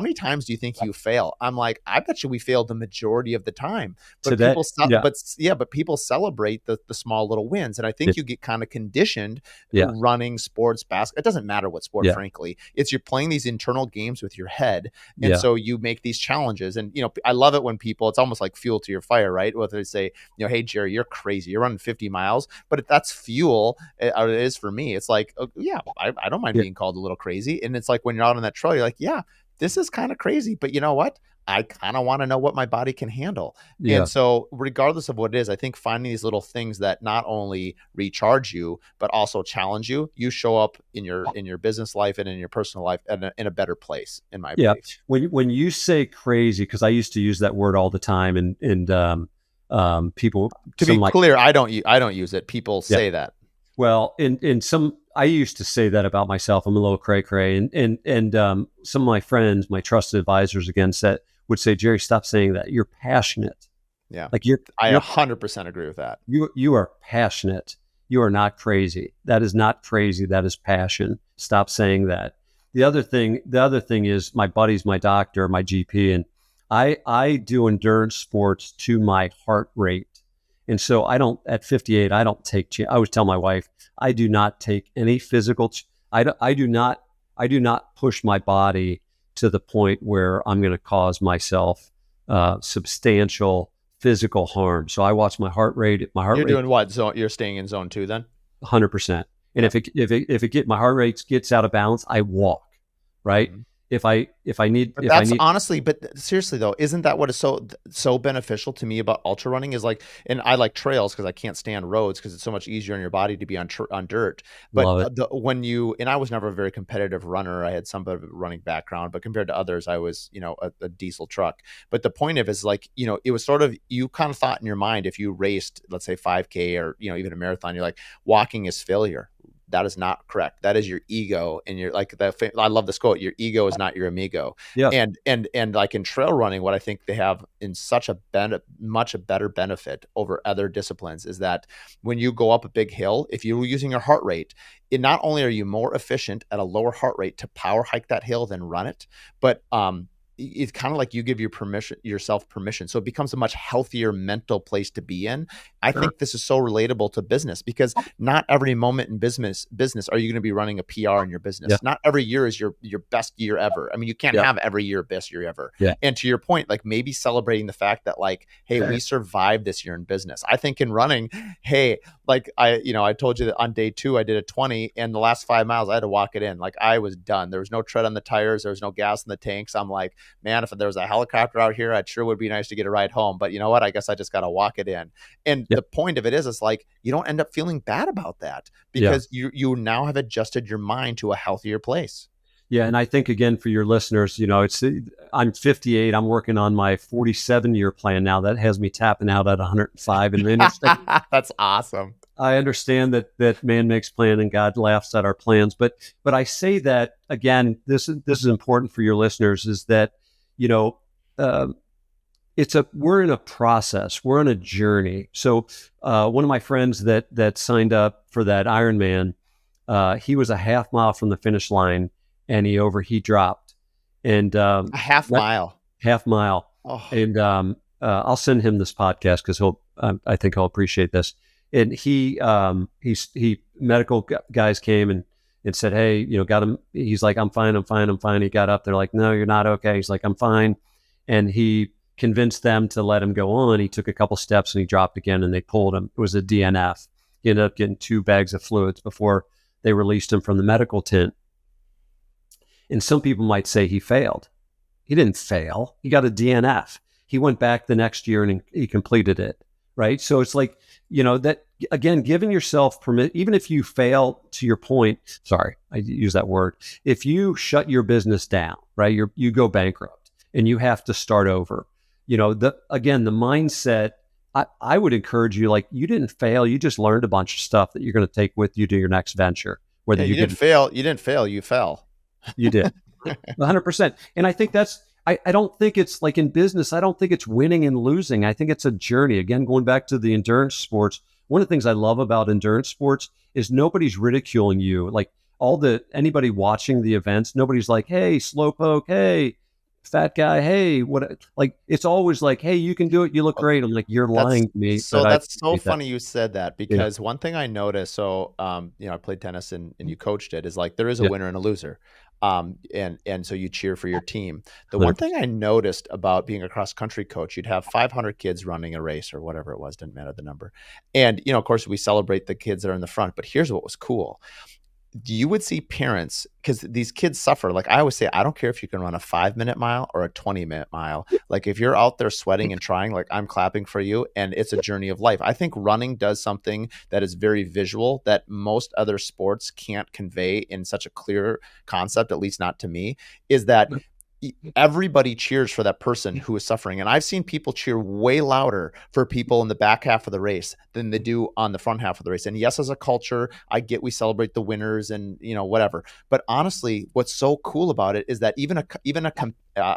many times do you think you fail? I'm like, I bet you we failed the majority of the time, but Today, yeah, but people celebrate the small little wins. And I think you get kind of conditioned yeah. running, sports, basketball. It doesn't matter what what sport, Yeah. frankly. It's you're playing these internal games with your head. And Yeah. so you make these challenges. And, I love it when people, it's almost like fuel to your fire, right? Whether they say, hey, Jerry, you're crazy. You're running 50 miles. But if that's fuel, or it is for me, it's like, oh, yeah, I don't mind Yeah. being called a little crazy. And it's like when you're out on that trail, you're like, yeah, this is kind of crazy. But you know what? I kind of want to know what my body can handle. And Yeah. so regardless of what it is, I think finding these little things that not only recharge you, but also challenge you, you show up in your business life and in your personal life in a better place, in my Yeah. belief. When you say crazy, because I used to use that word all the time, and people, To be some like, clear, I don't use it. People yeah. say that. Well, in some, I used to say that about myself. I'm a little cray cray, and some of my friends, my trusted advisors, again would say, Jerry, stop saying that. You're passionate. Yeah. Like I you're 100% agree with that. you are passionate. You are not crazy. That is not crazy. That is passion. Stop saying that. The other thing is my buddy's my doctor, my GP, and I do endurance sports to my heart rate. And so at 58, I don't take, I always tell my wife, I do not take any physical, I do not push my body to the point where I'm going to cause myself substantial physical harm. So I watch my heart rate. My heart You're rate, doing what zone? You're staying in zone 2 then? 100%. And Yeah. if my heart rate gets out of balance, I walk. Right. Mhm. If I need, But if I that's need, honestly, but seriously though, isn't that what is so beneficial to me about ultra running is like, and I like trails because I can't stand roads because it's so much easier on your body to be on dirt. But love it. and I was never a very competitive runner. I had some bit of a running background, but compared to others, I was a diesel truck. But the point of it is like it was sort of you kind of thought in your mind if you raced, let's say 5K or even a marathon, you're like walking is failure. That is not correct. That is your ego, and you're like that. I love this quote: "Your ego is not your amigo." Yeah. And like in trail running, what I think they have in such a much a better benefit over other disciplines is that when you go up a big hill, if you're using your heart rate, not only are you more efficient at a lower heart rate to power hike that hill than run it, but it's kind of like you give yourself permission. So it becomes a much healthier mental place to be in. I Sure. think this is so relatable to business because not every moment in business are you going to be running a PR in your business. Yeah. Not every year is your best year ever. I mean, you can't Yeah. have every year best year ever. Yeah. And to your point, like maybe celebrating the fact that like, hey, we survived this year in business. I think in running, hey, like I told you that on day 2 I did a 20 and the last 5 miles I had to walk it in. Like I was done. There was no tread on the tires. There was no gas in the tanks. I'm like, man, if there was a helicopter out here, it sure would be nice to get a ride home. But you know what? I guess I just got to walk it in. And Yeah. the point of it is, it's like you don't end up feeling bad about that Yeah. because you now have adjusted your mind to a healthier place. Yeah. And I think, again, for your listeners, I'm 58. I'm working on my 47-year plan now. That has me tapping out at 105. And then That's awesome. I understand that man makes plan and God laughs at our plans. But I say that, again, this is important for your listeners, is that, uh, we're in a process, we're on a journey. So one of my friends that signed up for that Ironman, he was a half mile from the finish line and he dropped, and A half mile. half mile. Oh, And I'll send him this podcast because I think he'll appreciate this. And he medical guys came and said, hey, got him. He's like, I'm fine. He got up. They're like, no, you're not okay. He's like, I'm fine. And he convinced them to let him go on. He took a couple steps and he dropped again and they pulled him. It was a DNF. He ended up getting 2 bags of fluids before they released him from the medical tent. And some people might say he failed. He didn't fail. He got a DNF. He went back the next year and he completed it. Right. So it's like, that, again, giving yourself permit, even if you fail, to your point, sorry, I use that word. If you shut your business down, right, you go bankrupt and you have to start over, the mindset, I would encourage you, like, you didn't fail. You just learned a bunch of stuff that you're going to take with you to your next venture. Whether you didn't fail. You didn't fail. You fell. You did 100%. And I think I don't think it's like in business. I don't think it's winning and losing. I think it's a journey. Again, going back to the endurance sports, one of the things I love about endurance sports is nobody's ridiculing you. Like anybody watching the events, nobody's like, hey, slowpoke, hey, fat guy, hey, what? Like, it's always like, hey, you can do it. You look great. I'm like, you're lying to me, but I That's so appreciate that. funny you said that, Yeah, because one thing I noticed, so I played tennis and you coached it, is like there is a yeah, winner and a loser. And so you cheer for your team. The one thing 100%. I noticed about being a cross country coach, you'd have 500 kids running a race or whatever it was, didn't matter the number. And of course we celebrate the kids that are in the front, but here's what was cool. You would see parents, because these kids suffer. Like I always say, I don't care if you can run a 5-minute mile or a 20-minute mile. Like if you're out there sweating and trying, like I'm clapping for you, and it's a journey of life. I think running does something that is very visual that most other sports can't convey in such a clear concept, at least not to me, is that everybody cheers for that person who is suffering. And I've seen people cheer way louder for people in the back half of the race than they do on the front half of the race. And yes, as a culture, I get we celebrate the winners and whatever. But honestly, what's so cool about it is that even a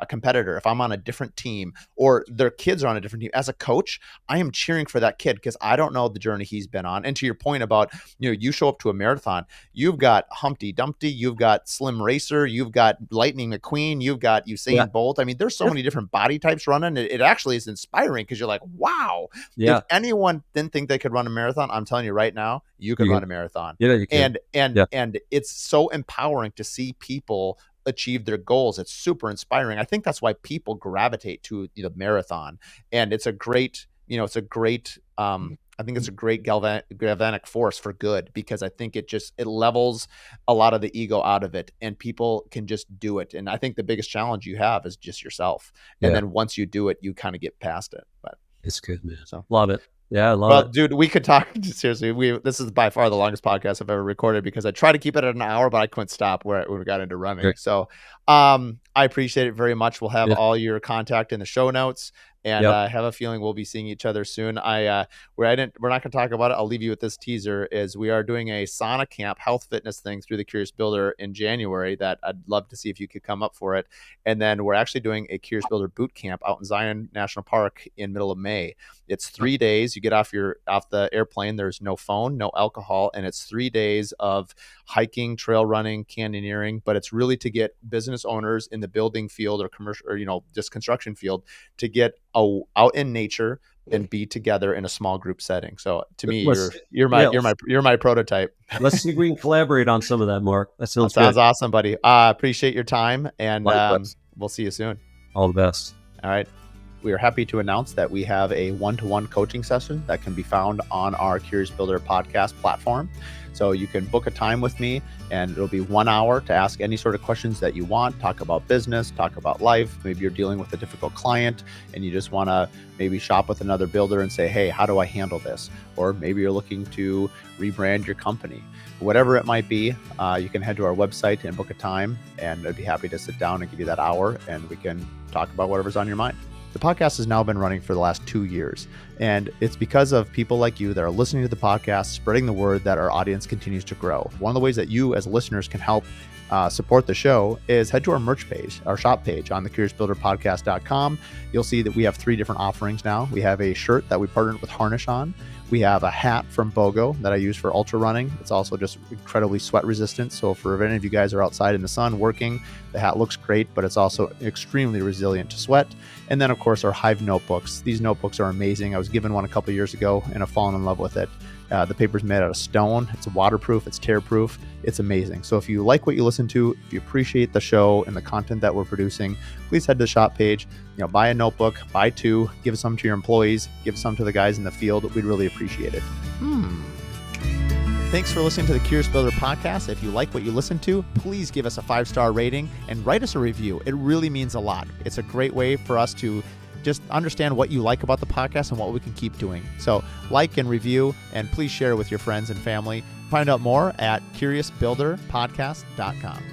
competitor, if I'm on a different team or their kids are on a different team, as a coach, I am cheering for that kid because I don't know the journey he's been on. And to your point about you show up to a marathon, you've got Humpty Dumpty, you've got Slim Racer, you've got Lightning McQueen, you've got Yeah, Usain Bolt. I mean, there's so yeah, many different body types running. It actually is inspiring because you're like, wow, if yeah. anyone didn't think they could run a marathon, I'm telling you right now, you could You run can, a marathon. yeah, you can. And and Yeah, and it's so empowering to see people achieve their goals. It's super inspiring. I think that's why people gravitate to the marathon. And it's a great, I think it's a great galvanic force for good, because I think it levels a lot of the ego out of it and people can just do it. And I think the biggest challenge you have is just yourself. And yeah. then once you do it, you kind of get past it. But It's good, man. so Love it. Yeah, I love well, it. dude, we could talk seriously. This is by far the longest podcast I've ever recorded because I try to keep it at an hour, but I couldn't stop when we got into running. Great. So, I appreciate it very much. We'll have Yeah. all your contact in the show notes, and Yep. I have a feeling we'll be seeing each other soon. We're not going to talk about it. I'll leave you with this teaser: is we are doing a sauna camp, health fitness thing through the Curious Builder in January. That I'd love to see if you could come up for it. And then we're actually doing a Curious Builder boot camp out in Zion National Park in middle of May. It's 3 days. You get off the airplane. There's no phone, no alcohol, and it's 3 days of hiking, trail running, canyoneering. But it's really to get business owners in the building field or commercial or just construction field to get out in nature and be together in a small group setting. So to me, Let's you're yeah, let's my prototype. let's see if we can collaborate on some of that, Mark. That That sounds sounds good. awesome, buddy. Appreciate your time, and Likewise. we'll see you soon. All the best. All right. We are happy to announce that we have a one-to-one coaching session that can be found on our Curious Builder podcast platform. So you can book a time with me, and it'll be 1 hour to ask any sort of questions that you want, talk about business, talk about life. Maybe you're dealing with a difficult client and you just want to maybe shop with another builder and say, hey, how do I handle this? Or maybe you're looking to rebrand your company. Whatever it might be, you can head to our website and book a time, and I'd be happy to sit down and give you that hour, and we can talk about whatever's on your mind. The podcast has now been running for the last 2 years, and it's because of people like you that are listening to the podcast, spreading the word, that our audience continues to grow. One of the ways that you as listeners can help support the show is head to our merch page, our shop page on thecuriousbuilderpodcast.com. You'll see that we have 3 different offerings now. We have a shirt that we partnered with Harnish on. We have a hat from BOGO that I use for ultra running. It's also just incredibly sweat resistant. So for any of you guys are outside in the sun working, the hat looks great, but it's also extremely resilient to sweat. And then of course our Hive notebooks. These notebooks are amazing. I was given one a couple years ago and I've fallen in love with it. The paper's made out of stone. It's waterproof. It's tear-proof. It's amazing. So if you like what you listen to, if you appreciate the show and the content that we're producing, please head to the shop page. Buy a notebook, buy 2, give some to your employees, give some to the guys in the field. We'd really appreciate it. Thanks for listening to the Curious Builder podcast. If you like what you listen to, please give us a 5-star rating and write us a review. It really means a lot. It's a great way for us to just understand what you like about the podcast and what we can keep doing. So like and review, and please share with your friends and family. Find out more at curiousbuilderpodcast.com.